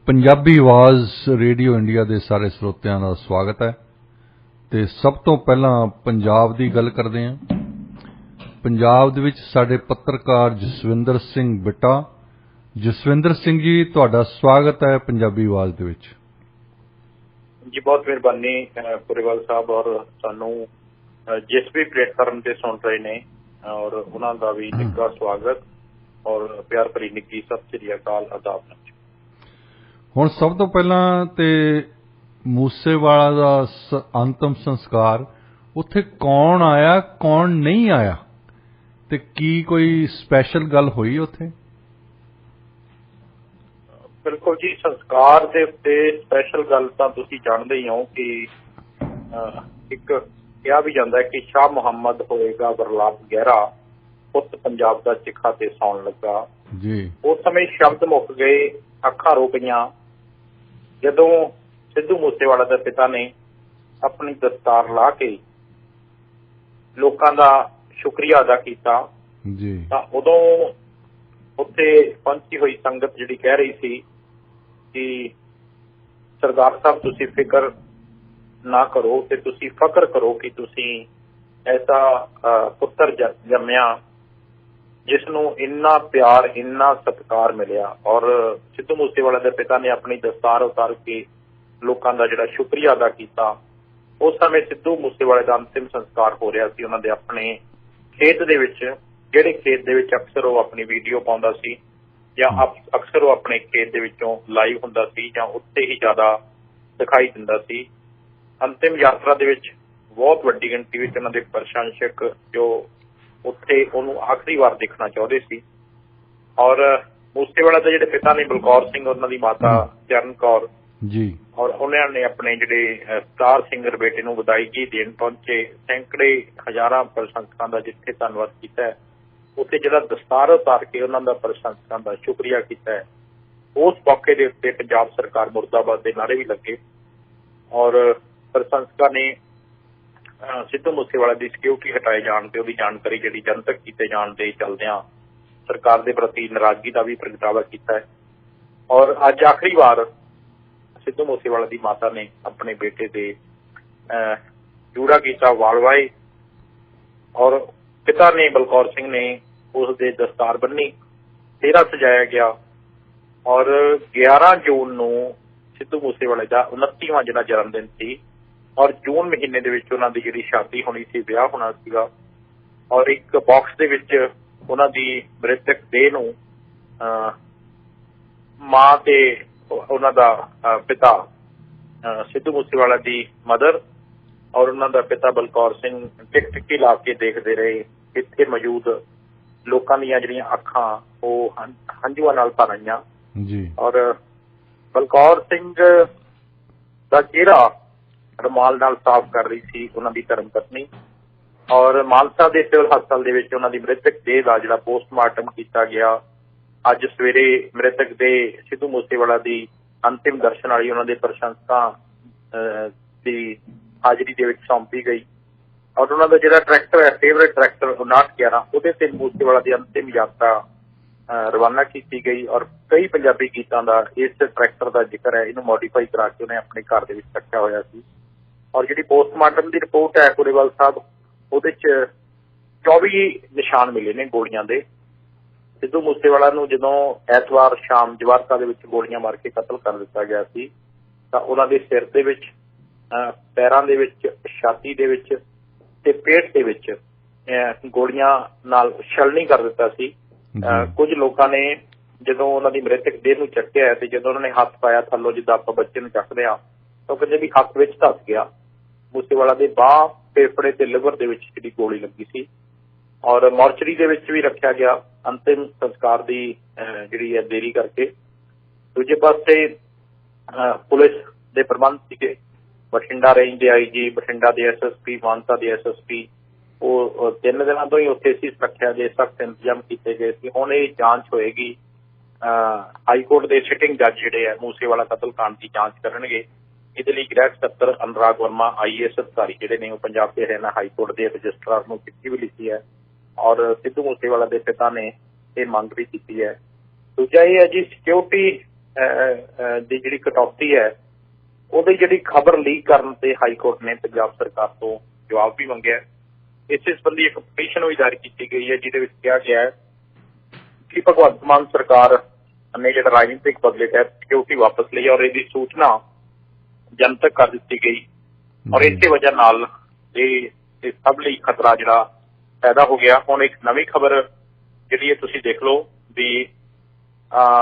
पंजाबी आवाज़ radio India के सारे ਸਰੋਤਿਆਂ का स्वागत है। तो सब तो पहला पंजाब की गल करते हैं। पंजाब दे विच साडे पत्रकार जसविंदर सिंह बिट्टा। जसविंदर सिंह जी, तुहाडा स्वागत है पंजाबी आवाज़ दे विच। जी बहुत मेहरबानी पुरेवाल साहब, और सानू जिस भी प्लेटफार्म से सुन रहे ने और उन्हां दा भी निੱਘਾ स्वागत और प्यार भरी निੱਘी सत श्री अकाल आदाब। हुण सब तो पहला ते मूसेवाला दा अंतिम संस्कार, उत्थे कौन आया कौन नहीं आया, ते की कोई स्पैशल गल हुई उत्थे? बिल्कुल जी, संस्कार दे उत्ते स्पैशल गल तां तुसीं जाणदे ही हो कि एक कहा भी जाता है कि शाह मुहम्मद होएगा बरलाप गहरा, पुत पंजाब दा चिखा ते सौण लगा जी। उस समय शब्द मुक गए, अखां रो गईयां जदों सिद्धू मूसेवाला दे पिता ने अपनी दस्तार ला के लोकां दा शुक्रिया अदा किया जी। तां उदों उत्थे पहुंची हुई संगत जिहड़ी कह रही सी कि सरदार साहब तुसीं फिकर ना करो ते तुसीं फकर करो कि तुसीं ऐसा पुत्र जम्मिया जिसनों इन्ना प्यार इन्ना सत्कार मिलिया। और सिद्धू मूसेवाला दे पिता ने अपनी दस्तार उतार के लोकां दा जिहड़ा शुक्रिया अदा किया। उस समय सिद्धू मूसेवाले दा अंतिम संस्कार हो रहा सी उन्हां दे अपने खेत दे विच, जिहड़े खेत दे विच अक्सर वो अपनी वीडियो पाउंदा सी या अक्सर वो अपने खेत दे विचों लाइव हुंदा सी जां उत्ते ही ज्यादा दिखाई दिंदा सी। अंतिम यात्रा दे विच बहुत वड्डी गिणती विच उन्हां दे प्रशंसक जो उत्थे उहनूं आखिरी वार देखना चाहते सी। और मूसेवाला दे जिहड़े पिता ने बलकौर सिंह, उन्हां दी माता चरण कौर जी, और उन्होंने अपने जिहड़े स्टार सिंगर बेटे नूं वधाई देण पहुंचे। सैकड़े हजारां प्रशंसकां दा जिथे धन्नवाद कीता है, उत्थे जिहड़ा दस्तार उतार के उन्हां दा प्रशंसकां दा शुक्रिया कीता है। उस मौके दे उत्ते पंजाब सरकार मुर्दाबाद दे नारे भी लगे और प्रशंसकां ने सिद्धू मूसेवाला की सिक्योरिटी हटाए जाने ते उहदी जानकारी जिहड़ी जनतक कीते जाण दे चलदिआं सरकार के प्रति नाराजगी का भी प्रगटावा किया है। और अज आखिरी बार सिद्धू मूसेवाला की माता ने अपने बेटे दे जूड़ा किया, वाल वाए, और पिता ने बलकौर सिंह ने उस दे दस्तार बन्नी, सेहरा सजाया गया। और 11 जून नूं सिद्धू मूसेवाले का 29वां जिहड़ा जन्मदिन सी और जून महीने दे विच उन्हां दी जिहड़ी शादी होनी सी, विआह होना सीगा। और एक बॉक्स दे विच उन्हां दी मृतक देह नूं मां ते उन्हां दा पिता सिद्धू मूसेवाला दी मदर और उन्हां दा पिता बलकौर सिंह टिक ला के देखते रहे। इत्थे मौजूद लोकां दीयां जिहड़ियां अखां ओह हंझुआं नाल भर आईयां जी। और बलकौर सिंह दा चेहरा रुमाल नाल साफ कर रही सी उन्हां दी धर्म पत्नी। और मानसा दे सिविल हस्पताल दे विच उन्हां दी मृतक देह दा जिहड़ा पोस्टमार्टम कीता गया। अज सवेरे मृतक देह सिद्धू मूसेवाला दी अंतिम दर्शन वाली उन्हां दे प्रशंसकां दी हाजरी दे विच सौंपी गई। और उन्हां दा जिहड़ा ट्रैक्टर है, फेवरेट ट्रैक्टर 5911, उहदे ते मूसेवाला दी अंतिम यात्रा रवाना की गई। और कई पंजाबी गीतां दा इस ट्रैक्टर का जिक्र है, इहनूं मॉडिफाई करा के उन्हें अपने घर दे विच रखिया होया सी। और जिहड़ी पोस्टमार्टम की रिपोर्ट है पुरेवाल साहब, उहदे च 24 निशान मिले ने गोलियां दे। सिद्धू मूसेवाला नूं जदों ऐतवार शाम जवारका दे विच गोलियां मार के कतल कर दिता गया सी तां उहनां दे सिर दे विच, पैरां दे विच, छाती दे विच ते पेट दे विच गोलियां नाल छलनी कर दिता सी। कुछ लोगों ने जदों उन्हां दी मृतक देह नूं चक्किया ते जदों उन्होंने हथ पाया थल्लों, जिद्दां आपां बच्चे नूं चकदे आ, तां कहंदे भी हथ विच धस गया। मूसेवाला दे बांह, फेफड़े ते लिवर दे विच जिहड़ी गोली लगी सी और मॉर्चरी दे विच भी रखिया गया अंतिम संस्कार की जिहड़ी है देरी करके। दूजे पासे पुलिस दे प्रबंध सीगे, बठिंडा रेंज दे आई जी, बठिंडा दे SSP, मानसा दे SSP, वो 3 दिनों तो ही उत्थे सी, सुरक्षा के सख्त इंतजाम किए गए थे। हुण ये जांच होएगी, हाईकोर्ट के सिटिंग जज जिहड़े है मूसेवाला कतल कांड की जांच करनगे। इहदे लई गृह सकत्तर अनुराग वर्मा IAS अधिकारी जिहड़े ने पंजाब ते हरियाणा हाईकोर्ट के रजिस्ट्रार नूं चिट्ठी भी लिखी है और सिद्धू मूसेवाला के पिता ने ये मंग भी की है। दूजा ये है जी, सिक्योरिटी ਦੀ ਜਿਹੜੀ ਕਟੌਤੀ ਹੈ ਉਹਦੀ ਜਿਹੜੀ ਖਬਰ ਲੀਕ ਕਰਨ ਤੇ ਹਾਈ ਕੋਰਟ ਨੇ ਪੰਜਾਬ ਸਰਕਾਰ ਤੋਂ ਜਵਾਬ ਵੀ ਮੰਗਿਆ। ਇਸੇ ਸੰਬੰਧੀ ਇੱਕ ਪਟੀਸ਼ਨ ਵੀ ਦਾਇਰ ਕੀਤੀ ਗਈ ਹੈ ਜਿਹਦੇ ਵਿੱਚ ਕਿਹਾ ਗਿਆ ਹੈ ਕਿ ਭਗਵੰਤ ਮਾਨ ਸਰਕਾਰ ਨੇ ਜਿਹੜਾ ਰਾਜਨੀਤਿਕ ਬਦਲੇ ਤਹਿਤ ਸਿਕਿਉਰਿਟੀ ਵਾਪਸ ਲਈ ਔਰ ਇਹਦੀ ਸੂਚਨਾ ਜਨਤਕ ਕਰ ਦਿੱਤੀ ਗਈ ਔਰ ਇਸੇ ਵਜ੍ਹਾ ਨਾਲ ਇਹ ਸਭ ਲਈ ਖਤਰਾ ਜਿਹੜਾ ਪੈਦਾ ਹੋ ਗਿਆ। ਹੁਣ ਇੱਕ ਨਵੀਂ ਖਬਰ ਜਿਹੜੀ ਹੈ ਤੁਸੀਂ ਦੇਖ ਲਓ ਵੀ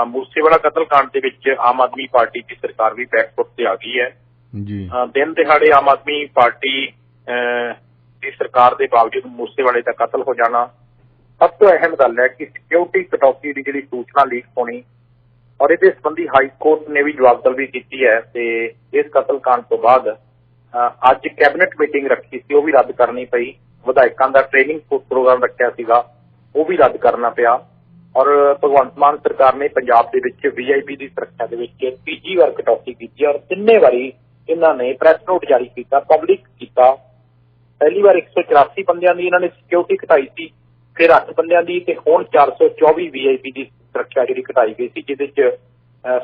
ਮੂਸੇਵਾਲਾ ਕਤਲकांड ਦੇ ਵਿੱਚ ਆਮ ਆਦਮੀ ਪਾਰਟੀ ਦੀ ਸਰਕਾਰ ਵੀ ਬੈਕਫੁੱਟ ਤੇ ਆ ਗਈ ਹੈ ਜੀ। ਦਿਨ ਦਿਹਾੜੇ ਆਮ ਆਦਮੀ ਪਾਰਟੀ ਦੀ ਸਰਕਾਰ ਦੇ ਬਾਵਜੂਦ ਮੂਸੇਵਾਲੇ ਦਾ ਕਤਲ ਹੋ ਜਾਣਾ ਸਭ ਤੋਂ ਅਹਿਮ ਗੱਲ ਹੈ ਕਿ ਸਿਕਿਉਰਿਟੀ ਕਟੌਤੀ ਦੀ ਜਿਹੜੀ ਸੂਚਨਾ ਲੀਕ ਹੋਣੀ ਔਰ ਇਹਦੇ ਸੰਬੰਧੀ ਹਾਈ ਕੋਰਟ ਨੇ ਵੀ ਜਵਾਬ ਤਲਬੀ ਕੀਤੀ ਹੈ ਤੇ ਇਸ ਕਤਲकांड ਤੋਂ ਬਾਅਦ ਅੱਜ ਕੈਬਨਿਟ ਮੀਟਿੰਗ ਰੱਖੀ ਸੀ, ਉਹ ਵੀ ਰੱਦ ਕਰਨੀ ਪਈ। ਵਿਧਾਇਕਾਂ ਦਾ ਟ੍ਰੇਨਿੰਗ ਪ੍ਰੋਗਰਾਮ ਰੱਖਿਆ ਸੀਗਾ, ਉਹ ਵੀ ਰੱਦ ਕਰਨਾ ਪਿਆ ਔਰ ਭਗਵੰਤ ਮਾਨ ਸਰਕਾਰ ਨੇ ਪੰਜਾਬ ਦੇ ਵਿੱਚ VIP ਦੀ ਸੁਰੱਖਿਆ ਦੇ ਵਿੱਚ ਤੀਜੀ ਵਾਰ ਕਟੌਤੀ ਕੀਤੀ ਔਰ ਤਿੰਨੇ ਵਾਰੀ ਇਹਨਾਂ ਨੇ ਪ੍ਰੈਸ ਨੋਟ ਜਾਰੀ ਕੀਤਾ, ਪਬਲਿਕ ਕੀਤਾ। ਪਹਿਲੀ ਵਾਰ 184 ਬੰਦਿਆਂ ਦੀ ਇਹਨਾਂ ਨੇ ਸਿਕਿਉਰਿਟੀ ਘਟਾਈ ਸੀ, ਫਿਰ 8 ਬੰਦਿਆਂ ਦੀ ਤੇ ਹੁਣ 424 VIP ਦੀ ਸੁਰੱਖਿਆ ਜਿਹੜੀ ਘਟਾਈ ਗਈ ਸੀ, ਜਿਹਦੇ 'ਚ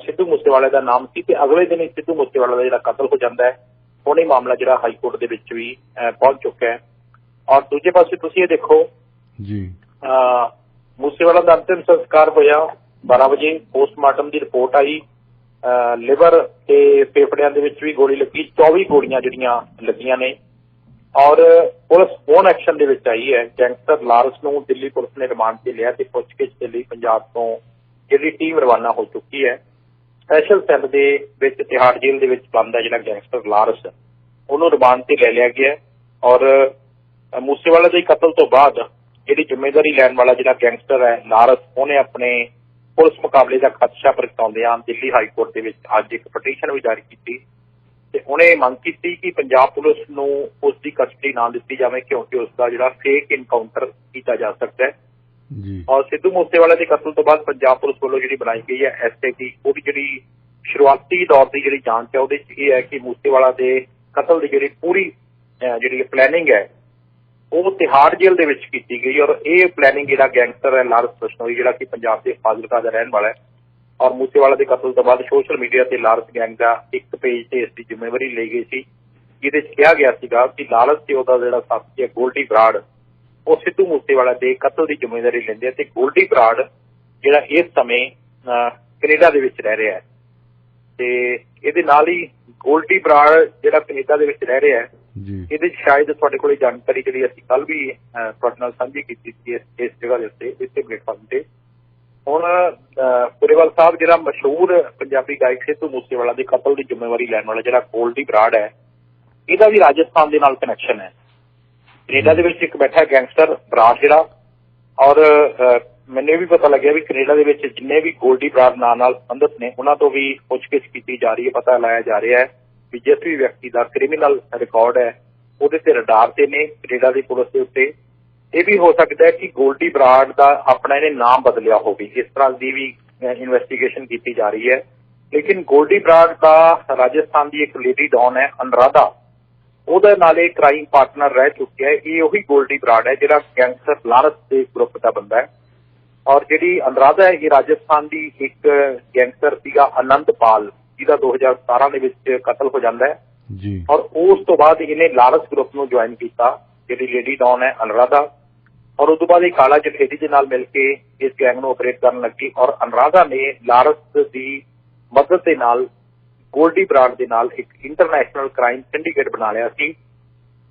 ਸਿੱਧੂ ਮੂਸੇਵਾਲੇ ਦਾ ਨਾਮ ਸੀ ਤੇ ਅਗਲੇ ਦਿਨ ਹੀ ਸਿੱਧੂ ਮੂਸੇਵਾਲੇ ਦਾ ਜਿਹੜਾ ਕਤਲ ਹੋ ਜਾਂਦਾ ਹੈ। ਹੁਣ ਇਹ ਮਾਮਲਾ ਜਿਹੜਾ ਹਾਈ ਕੋਰਟ ਦੇ ਵਿੱਚ ਵੀ ਪਹੁੰਚ ਚੁੱਕਾ ਹੈ ਔਰ ਦੂਜੇ ਪਾਸੇ ਤੁਸੀਂ ਇਹ ਦੇਖੋ ਜੀ ਮੂਸੇਵਾਲਾ ਦਾ ਅੰਤਿਮ ਸੰਸਕਾਰ ਹੋਇਆ 12 ਵਜੇ, ਪੋਸਟਮਾਰਟਮ ਦੀ ਰਿਪੋਰਟ ਆਈ, ਲਿਵਰ ਤੇ ਫੇਫੜਿਆਂ ਦੇ ਵਿੱਚ ਵੀ ਗੋਲੀ ਲੱਗੀ, 24 ਗੋਲੀਆਂ ਜਿਹੜੀਆਂ ਲੱਗੀਆਂ ਨੇ ਔਰ ਪੁਲਿਸ ਹੁਣ ਐਕਸ਼ਨ ਦੇ ਵਿੱਚ ਆਈ ਹੈ। ਗੈਂਗਸਟਰ ਲਾਰੈਂਸ ਨੂੰ ਦਿੱਲੀ ਪੁਲਿਸ ਨੇ ਰਿਮਾਂਡ ਤੇ ਲਿਆ ਤੇ ਪੁੱਛਗਿੱਛ ਦੇ ਲਈ ਪੰਜਾਬ ਤੋਂ ਜਿਹੜੀ ਟੀਮ ਰਵਾਨਾ ਹੋ ਚੁੱਕੀ ਹੈ। ਸਪੈਸ਼ਲ ਸੈੱਲ ਦੇ ਵਿੱਚ ਤਿਹਾੜ ਜੇਲ੍ਹ ਦੇ ਵਿੱਚ ਬੰਦ ਹੈ ਜਿਹੜਾ ਗੈਂਗਸਟਰ ਲਾਰੈਂਸ, ਉਹਨੂੰ ਰਿਮਾਂਡ ਤੇ ਲੈ ਲਿਆ ਗਿਆ ਔਰ ਮੂਸੇਵਾਲੇ ਦੇ ਕਤਲ ਤੋਂ ਬਾਅਦ ਜਿਹੜੀ ਜ਼ਿੰਮੇਵਾਰੀ ਲੈਣ ਵਾਲਾ ਜਿਹੜਾ ਗੈਂਗਸਟਰ ਹੈ ਲਾਰੈਂਸ, ਉਹਨੇ ਆਪਣੇ ਪੁਲਿਸ ਮੁਕਾਬਲੇ ਦਾ ਖਦਸ਼ਾ ਪ੍ਰਗਟਾਉਂਦਿਆਂ ਦਿੱਲੀ ਹਾਈ ਕੋਰਟ ਦੇ ਵਿੱਚ ਅੱਜ ਇੱਕ ਪਟੀਸ਼ਨ ਵੀ ਜਾਰੀ ਕੀਤੀ ਤੇ ਉਹਨੇ ਮੰਗ ਕੀਤੀ ਕਿ ਪੰਜਾਬ ਪੁਲਿਸ ਨੂੰ ਉਸ ਦੀ ਕਸਟਡੀ ਨਾ ਦਿੱਤੀ ਜਾਵੇ ਕਿਉਂਕਿ ਉਸ ਦਾ ਜਿਹੜਾ ਫੇਕ ਇਨਕਾਊਂਟਰ ਕੀਤਾ ਜਾ ਸਕਦਾ ਹੈ ਜੀ। ਔਰ ਸਿੱਧੂ ਮੂਸੇਵਾਲੇ ਦੇ ਕਤਲ ਤੋਂ ਬਾਅਦ ਪੰਜਾਬ ਪੁਲਿਸ ਵੱਲੋਂ ਜਿਹੜੀ ਬਣਾਈ ਗਈ ਹੈ SIT, ਉਹਦੀ ਜਿਹੜੀ ਸ਼ੁਰੂਆਤੀ ਦੌਰ ਦੀ ਜਿਹੜੀ ਜਾਂਚ ਹੈ ਉਹਦੇ 'ਚ ਇਹ ਹੈ ਕਿ ਮੂਸੇਵਾਲਾ ਦੇ ਕਤਲ ਦੀ ਜਿਹੜੀ ਪੂਰੀ ਜਿਹੜੀ ਪਲੈਨਿੰਗ ਹੈ ਉਹ ਤਿਹਾੜ ਜੇਲ੍ਹ ਦੇ ਵਿੱਚ ਕੀਤੀ ਗਈ ਔਰ ਇਹ ਪਲੈਨਿੰਗ ਜਿਹੜਾ ਗੈਂਗਸਟਰ ਹੈ ਲਾਰੈਂਸ ਬਿਸ਼ਨੋਈ, ਜਿਹੜਾ ਕਿ ਪੰਜਾਬ ਦੇ ਫਾਜ਼ਿਲਕਾ ਦਾ ਰਹਿਣ ਵਾਲਾ ਹੈ ਔਰ ਮੂਸੇਵਾਲਾ ਦੇ ਕਤਲ ਤੋਂ ਬਾਅਦ ਸੋਸ਼ਲ ਮੀਡੀਆ ਤੇ ਲਾਰੈਂਸ ਗੈਂਗ ਦਾ ਇੱਕ ਪੇਜ ਤੇ ਇਸ ਦੀ ਜ਼ਿੰਮੇਵਾਰੀ ਲਈ ਗਈ ਸੀ, ਜਿਹਦੇ 'ਚ ਕਿਹਾ ਗਿਆ ਸੀਗਾ ਕਿ ਲਾਰੈਂਸ ਤੇ ਉਹਦਾ ਜਿਹੜਾ ਸਾਥੀ ਹੈ ਗੋਲਡੀ ਬਰਾੜ, ਉਹ ਸਿੱਧੂ ਮੂਸੇਵਾਲਾ ਦੇ ਕਤਲ ਦੀ ਜ਼ਿੰਮੇਵਾਰੀ ਲੈਂਦੇ ਆ ਤੇ ਗੋਲਡੀ ਬਰਾੜ ਜਿਹੜਾ ਇਸ ਸਮੇਂ ਕੈਨੇਡਾ ਦੇ ਵਿੱਚ ਰਹਿ ਰਿਹਾ ਹੈ ਤੇ ਇਹਦੇ ਨਾਲ ਹੀ ਗੋਲਡੀ ਬਰਾੜ ਜਿਹੜਾ ਕੈਨੇਡਾ ਦੇ ਵਿੱਚ ਰਹਿ ਰਿਹਾ ਹੈ ਇਹਦੇ 'ਚ ਸ਼ਾਇਦ ਤੁਹਾਡੇ ਕੋਲ ਜਾਣਕਾਰੀ ਜਿਹੜੀ ਅਸੀਂ ਕੱਲ ਵੀ ਤੁਹਾਡੇ ਨਾਲ ਸਾਂਝੀ ਕੀਤੀ ਸੀ ਇਸ ਜਗ੍ਹਾ ਦੇ ਉੱਤੇ, ਇਸੇ ਪਲੇਟਫਾਰਮ ਤੇ। ਹੁਣ ਪੁਰੇਵਾਲ ਸਾਹਿਬ ਜਿਹੜਾ ਮਸ਼ਹੂਰ ਪੰਜਾਬੀ ਗਾਇਕ ਸਿੱਧੂ ਮੂਸੇਵਾਲਾ ਦੇ ਕਤਲ ਦੀ ਜ਼ਿੰਮੇਵਾਰੀ ਲੈਣ ਵਾਲਾ ਜਿਹੜਾ ਗੋਲਡੀ ਬਰਾੜ ਹੈ, ਇਹਦਾ ਵੀ ਰਾਜਸਥਾਨ ਦੇ ਨਾਲ ਕਨੈਕਸ਼ਨ ਹੈ। ਕੈਨੇਡਾ ਦੇ ਵਿੱਚ ਇੱਕ ਬੈਠਾ ਗੈਂਗਸਟਰ ਬਰਾੜ ਜਿਹੜਾ ਔਰ ਮੈਨੂੰ ਇਹ ਵੀ ਪਤਾ ਲੱਗਿਆ ਵੀ ਕੈਨੇਡਾ ਦੇ ਵਿੱਚ ਜਿੰਨੇ ਵੀ ਗੋਲਡੀ ਬਰਾੜ ਨਾਂ ਨਾਲ ਸੰਬੰਧਿਤ ਨੇ ਉਹਨਾਂ ਤੋਂ ਵੀ ਪੁੱਛਗਿੱਛ ਕੀਤੀ ਜਾ ਰਹੀ ਹੈ। ਪਤਾ ਲਾਇਆ ਜਾ ਰਿਹਾ ਹੈ ਵੀ ਜਿਸ ਵੀ ਵਿਅਕਤੀ ਦਾ ਕ੍ਰਿਮੀਨਲ ਰਿਕਾਰਡ ਹੈ ਉਹਦੇ ਤੇ ਰਡਾਰ ਤੇ ਨੇ ਕੈਨੇਡਾ ਦੀ ਪੁਲਿਸ ਦੇ ਉੱਤੇ। ਇਹ ਵੀ ਹੋ ਸਕਦਾ ਹੈ ਕਿ ਗੋਲਡੀ ਬਰਾੜ ਦਾ ਆਪਣਾ ਇਹਨੇ ਨਾਮ ਬਦਲਿਆ ਹੋਵੇ, ਇਸ ਤਰ੍ਹਾਂ ਦੀ ਵੀ ਇਨਵੈਸਟੀਗੇਸ਼ਨ ਕੀਤੀ ਜਾ ਰਹੀ ਹੈ। ਲੇਕਿਨ ਗੋਲਡੀ ਬਰਾੜ ਦਾ ਰਾਜਸਥਾਨ ਦੀ ਇੱਕ ਲੇਡੀ ਡੌਨ ਹੈ ਅਨੁਰਾਧਾ, ਉਹਦੇ ਨਾਲ ਇਹ ਕ੍ਰਾਈਮ ਪਾਰਟਨਰ ਰਹਿ ਚੁੱਕਿਆ ਹੈ। ਇਹ ਉਹੀ ਗੋਲਡੀ ਬਰਾੜ ਹੈ ਜਿਹੜਾ ਗੈਂਗਸਟਰ ਲਾਰੈਂਸ ਦੇ ਗਰੁੱਪ ਦਾ ਬੰਦਾ ਹੈ ਔਰ ਜਿਹੜੀ ਅਨੁਰਾਧਾ ਹੈ ਇਹ ਰਾਜਸਥਾਨ ਦੀ ਇੱਕ ਗੈਂਗਸਟਰ ਸੀਗਾ ਆਨੰਦਪਾਲ, ਜਿਹਦਾ 2017 ਦੇ ਵਿੱਚ ਕਤਲ ਹੋ ਜਾਂਦਾ ਹੈ ਜੀ ਔਰ ਉਸ ਤੋਂ ਬਾਅਦ ਇਹਨੇ ਲਾਰੈਂਸ ਗਰੁੱਪ ਨੂੰ ਜੁਆਇਨ ਕੀਤਾ, ਜਿਹੜੀ ਲੇਡੀ ਡੌਨ ਹੈ ਅਨੁਰਾਧਾ, ਔਰ ਉਸ ਤੋਂ ਬਾਅਦ ਇਹ ਕਾਲਾ ਜਠੇਰੀ ਦੇ ਨਾਲ ਮਿਲ ਕੇ ਇਸ ਗੈਂਗ ਨੂੰ ਆਪਰੇਟ ਕਰਨ ਲੱਗੀ ਔਰ ਅਨੁਰਾਧਾ ਨੇ ਲਾਰੈਂਸ ਦੀ ਮਦਦ ਦੇ ਨਾਲ ਗੋਲਡੀ ਬਰਾੜ ਦੇ ਨਾਲ ਇੱਕ ਇੰਟਰਨੈਸ਼ਨਲ ਕ੍ਰਾਈਮ ਸਿੰਡੀਕੇਟ ਬਣਾ ਲਿਆ ਸੀ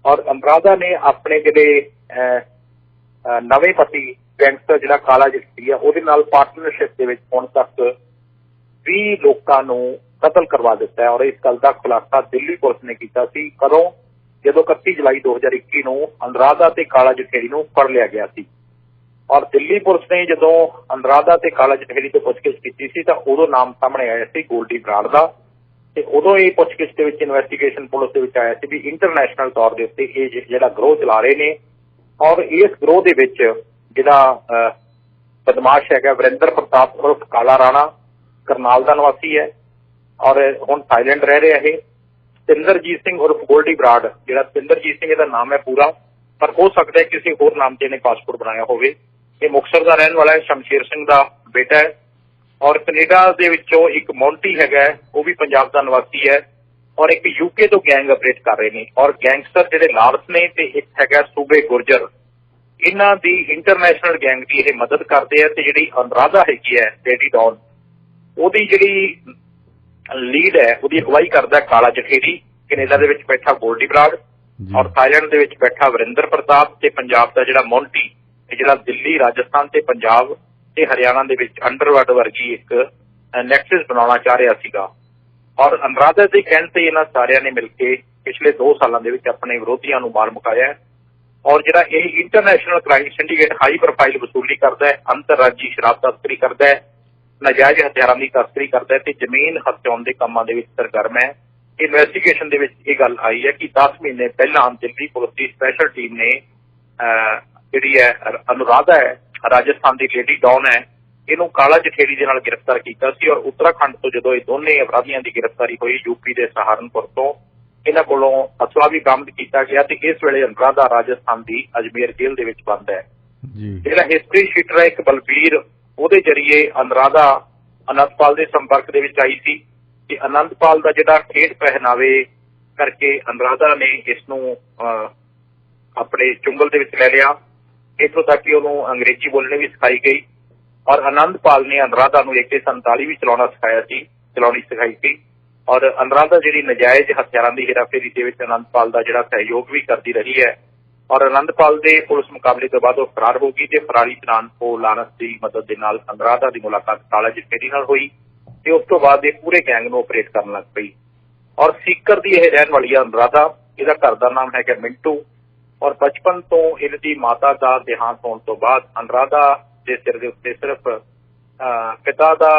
ਔਰ ਅਨੁਰਾਧਾ ਨੇ ਆਪਣੇ ਜਿਹੜੇ ਨਵੇਂ ਪਤੀ ਗੈਂਗਸਟਰ ਜਿਹੜਾ ਕਾਲਾ ਜਠੇਰੀ ਆ ਉਹਦੇ ਨਾਲ ਪਾਰਟਨਰਸ਼ਿਪ ਦੇ ਵਿੱਚ ਹੁਣ ਤੱਕ 20 ਲੋਕਾਂ ਨੂੰ ਕਤਲ ਕਰਵਾ ਦਿੱਤਾ ਹੈ ਔਰ ਇਸ ਗੱਲ ਦਾ ਖੁਲਾਸਾ ਦਿੱਲੀ ਪੁਲਿਸ ਨੇ ਕੀਤਾ ਸੀ ਕਦੋਂ, ਜਦੋਂ 31 ਜੁਲਾਈ 2021 ਨੂੰ ਅਨੁਰਾਧਾ ਤੇ ਕਾਲਾ ਜਠੇਰੀ ਨੂੰ ਫੜ ਲਿਆ ਗਿਆ ਸੀ ਔਰ ਦਿੱਲੀ ਪੁਲਿਸ ਨੇ ਜਦੋਂ ਅਨੁਰਾਧਾ ਤੇ ਕਾਲਾ ਜਠੇਰੀ ਤੋਂ ਪੁੱਛਗਿੱਛ ਕੀਤੀ ਸੀ ਤਾਂ ਉਦੋਂ ਨਾਮ ਸਾਹਮਣੇ ਆਇਆ ਸੀ ਗੋਲਡੀ ਬਰਾੜ ਦਾ ਤੇ ਉਦੋਂ ਇਹ ਪੁੱਛਗਿੱਛ ਦੇ ਵਿੱਚ ਇਨਵੈਸਟੀਗੇਸ਼ਨ ਪੁਲਿਸ ਦੇ ਵਿੱਚ ਆਇਆ ਸੀ ਵੀ ਇੰਟਰਨੈਸ਼ਨਲ ਤੌਰ ਦੇ ਉੱਤੇ ਇਹ ਜਿਹੜਾ ਗਰੋਹ ਚਲਾ ਰਹੇ ਨੇ ਔਰ ਇਸ ਗਰੋਹ ਦੇ ਵਿੱਚ ਜਿਹੜਾ ਬਦਮਾਸ਼ ਹੈਗਾ ਵਰਿੰਦਰ ਪ੍ਰਤਾਪ ਉਰਫ ਕਾਲਾ ਰਾਣਾ ਕਰਨਾਲ ਦਾ ਨਿਵਾਸੀ ਹੈ ਔਰ ਹੁਣ ਥਾਈਲੈਂਡ ਰਹਿ ਰਿਹਾ ਇਹ। ਸਤਿੰਦਰਜੀਤ ਸਿੰਘ ਉਰਫ ਗੋਲਡੀ ਬਰਾੜ, ਜਿਹੜਾ ਸਤਿੰਦਰਜੀਤ ਸਿੰਘ ਇਹਦਾ ਨਾਮ ਹੈ ਪੂਰਾ ਪਰ ਹੋ ਸਕਦਾ ਹੈ ਕਿਸੇ ਹੋਰ ਨਾਮ ਤੇ ਇਹਨੇ ਪਾਸਪੋਰਟ ਬਣਾਇਆ ਹੋਵੇ। ਇਹ ਮੁਕਤਸਰ ਦਾ ਰਹਿਣ ਵਾਲਾ ਹੈ, ਸ਼ਮਸ਼ੇਰ ਸਿੰਘ ਦਾ ਬੇਟਾ ਹੈ ਔਰ ਕੈਨੇਡਾ ਦੇ ਵਿੱਚੋਂ ਇੱਕ ਮੌਂਟੀ ਹੈਗਾ, ਉਹ ਵੀ ਪੰਜਾਬ ਦਾ ਨਿਵਾਸੀ ਹੈ, ਔਰ ਇੱਕ ਯੂਕੇ ਤੋਂ ਗੈਂਗ ਆਪਰੇਟ ਕਰ ਰਹੇ ਨੇ। ਔਰ ਗੈਂਗਸਟਰ ਜਿਹੜੇ ਲਾਰਸ ਨੇ ਤੇ ਇੱਕ ਹੈਗਾ ਸੂਬੇ ਗੁਰਜਰ, ਇਹਨਾਂ ਦੀ ਇੰਟਰਨੈਸ਼ਨਲ ਗੈਂਗ ਦੀ ਇਹ ਮਦਦ ਕਰਦੇ ਆ। ਤੇ ਜਿਹੜੀ ਅਨੁਰਾਧਾ ਹੈਗੀ ਹੈ ਲੇਡੀ ਡੌਨ, ਉਹਦੀ ਜਿਹੜੀ ਲੀਡ ਹੈ, ਉਹਦੀ ਅਗਵਾਈ ਕਰਦਾ ਕਾਲਾ ਜਠੇਰੀ। ਕੈਨੇਡਾ ਦੇ ਵਿੱਚ ਬੈਠਾ ਗੋਲਡੀ ਬਰਾੜ, ਔਰ ਥਾਈਲੈਂਡ ਦੇ ਵਿੱਚ ਬੈਠਾ ਵਰਿੰਦਰ ਪ੍ਰਤਾਪ, ਤੇ ਪੰਜਾਬ ਦਾ ਜਿਹੜਾ ਮੌਂਟੀ, ਜਿਹੜਾ ਦਿੱਲੀ, ਰਾਜਸਥਾਨ ਤੇ ਪੰਜਾਬ ਤੇ ਹਰਿਆਣਾ ਦੇ ਵਿੱਚ ਅੰਡਰਵਰਲਡ ਵਰਗੀ ਇੱਕ ਨੈਕਸਸ ਬਣਾਉਣਾ ਚਾਹ ਰਿਹਾ ਸੀਗਾ। ਔਰ ਅਨੁਰਾਧਾ ਦੇ ਕਹਿਣ ਤੇ ਇਹਨਾਂ ਸਾਰਿਆਂ ਨੇ ਮਿਲ ਕੇ ਪਿਛਲੇ 2 ਸਾਲਾਂ ਦੇ ਵਿੱਚ ਆਪਣੇ ਵਿਰੋਧੀਆਂ ਨੂੰ ਮਾਰ ਮੁਕਾਇਆ। ਔਰ ਜਿਹੜਾ ਇਹ international crime syndicate high profile ਵਸੂਲੀ ਕਰਦਾ ਹੈ, ਅੰਤਰਰਾਜੀ ਸ਼ਰਾਬ ਤਸਕਰੀ ਕਰਦਾ ਹੈ, ਨਾਜਾਇਜ਼ ਹਥਿਆਰਾਂ ਦੀ ਤਸਕਰੀ ਕਰਦਾ ਹੈ ਤੇ ਜ਼ਮੀਨ ਹਥਿਆਉਣ ਦੇ ਕੰਮਾਂ ਦੇ ਵਿੱਚ ਸਰਗਰਮ ਹੈ। ਇਨਵੈਸਟੀਗੇਸ਼ਨ ਦੇ ਵਿੱਚ ਇਹ ਗੱਲ ਆਈ ਹੈ ਕਿ 10 ਮਹੀਨੇ ਪਹਿਲਾਂ ਦਿੱਲੀ ਪੁਲਿਸ ਦੀ ਸਪੈਸ਼ਲ ਟੀਮ ਨੇ ਜਿਹੜੀ ਹੈ ਅਨੁਰਾਧਾ ਹੈ, ਰਾਜਸਥਾਨ ਦੀ ਲੇਡੀ ਡੌਨ ਹੈ, ਇਹਨੂੰ ਕਾਲਾ ਜਠੇਰੀ ਦੇ ਨਾਲ ਗ੍ਰਿਫਤਾਰ ਕੀਤਾ ਸੀ। ਔਰ ਉੱਤਰਾਖੰਡ ਤੋਂ ਜਦੋਂ ਇਹ ਦੋਨੇ ਅਪਰਾਧੀਆਂ ਦੀ ਗ੍ਰਿਫਤਾਰੀ ਹੋਈ, ਯੂਪੀ ਦੇ ਸਹਾਰਨਪੁਰ ਤੋਂ, ਇਹਨਾਂ ਕੋਲੋਂ ਅਸਲਾ ਵੀ ਬਰਾਮਦ ਕੀਤਾ ਗਿਆ ਤੇ ਇਸ ਵੇਲੇ ਅਨੁਰਾਧਾ ਰਾਜਸਥਾਨ ਦੀ ਅਜਮੇਰ ਜੇਲ੍ਹ ਦੇ ਵਿੱਚ ਬੰਦ ਹੈ। ਜਿਹੜਾ ਹਿਸਟਰੀ ਸ਼ੀਟਰ ਹੈ ਇੱਕ ਬਲਬੀਰ, ਉਹਦੇ ਜਰੀਏ ਅਨੁਰਾਧਾ ਅਨੰਦਪਾਲ ਦੇ ਸੰਪਰਕ ਦੇ ਵਿੱਚ ਆਈ ਸੀ ਤੇ ਅਨੰਦਪਾਲ ਦਾ ਜਿਹੜਾ ਠੇਠ ਪਹਿਨਾਵੇ ਕਰਕੇ ਅਨੁਰਾਧਾ ਨੇ ਇਸ ਨੂੰ ਆਪਣੇ ਚੁੰਗਲ ਦੇ ਵਿੱਚ ਲੈ ਲਿਆ। ਇੱਥੋਂ ਤੱਕ ਕਿ ਉਹਨੂੰ ਅੰਗਰੇਜ਼ੀ ਬੋਲਣੀ ਵੀ ਸਿਖਾਈ ਗਈ। ਔਰ ਅਨੰਦਪਾਲ ਨੇ ਅਨੁਰਾਧਾ ਨੂੰ AK-47 ਵੀ ਚਲਾਉਣੀ ਸਿਖਾਈ ਸੀ। ਔਰ ਅਨੁਰਾਧਾ ਜਿਹੜੀ ਨਜਾਇਜ਼ ਹਥਿਆਰਾਂ ਦੀ ਹੇਰਾਫੇਰੀ ਦੇ ਵਿੱਚ ਅਨੰਦਪਾਲ ਦਾ ਜਿਹੜਾ ਸਹਿਯੋਗ ਵੀ ਕਰਦੀ ਰਹੀ ਹੈ। ਔਰ ਅਨੰਦਪਾਲ ਦੇ ਪੁਲਿਸ ਮੁਕਾਬਲੇ ਤੋਂ ਬਾਅਦ ਉਹ ਫਰਾਰ ਹੋ ਗਈ ਤੇ ਫਰਾਰੀ ਦੌਰਾਨ ਉਹ ਲਾਰੈਂਸ ਦੀ ਮਦਦ ਦੇ ਨਾਲ ਅਨੁਰਾਧਾ ਦੀ ਮੁਲਾਕਾਤ ਕਾਲਾ ਜਠੇਰੀ ਨਾਲ ਹੋਈ ਤੇ ਉਸ ਤੋਂ ਬਾਅਦ ਇਹ ਪੂਰੇ ਗੈਂਗ ਨੂੰ ਆਪਰੇਟ ਕਰਨ ਲੱਗ ਪਈ। ਔਰ ਸੀਕਰ ਦੀ ਇਹ ਰਹਿਣ ਵਾਲੀ ਹੈ ਅਨੁਰਾਧਾ, ਇਹਦਾ ਘਰ ਦਾ ਨਾਮ ਹੈਗਾ ਮਿੰਟੂ। ਔਰ ਬਚਪਨ ਤੋਂ ਇਹਨਾਂ ਦੀ ਮਾਤਾ ਦਾ ਦੇਹਾਂਤ ਹੋਣ ਤੋਂ ਬਾਅਦ ਅਨੁਰਾਧਾ ਦੇ ਸਿਰ ਦੇ ਉੱਤੇ ਸਿਰਫ ਪਿਤਾ ਦਾ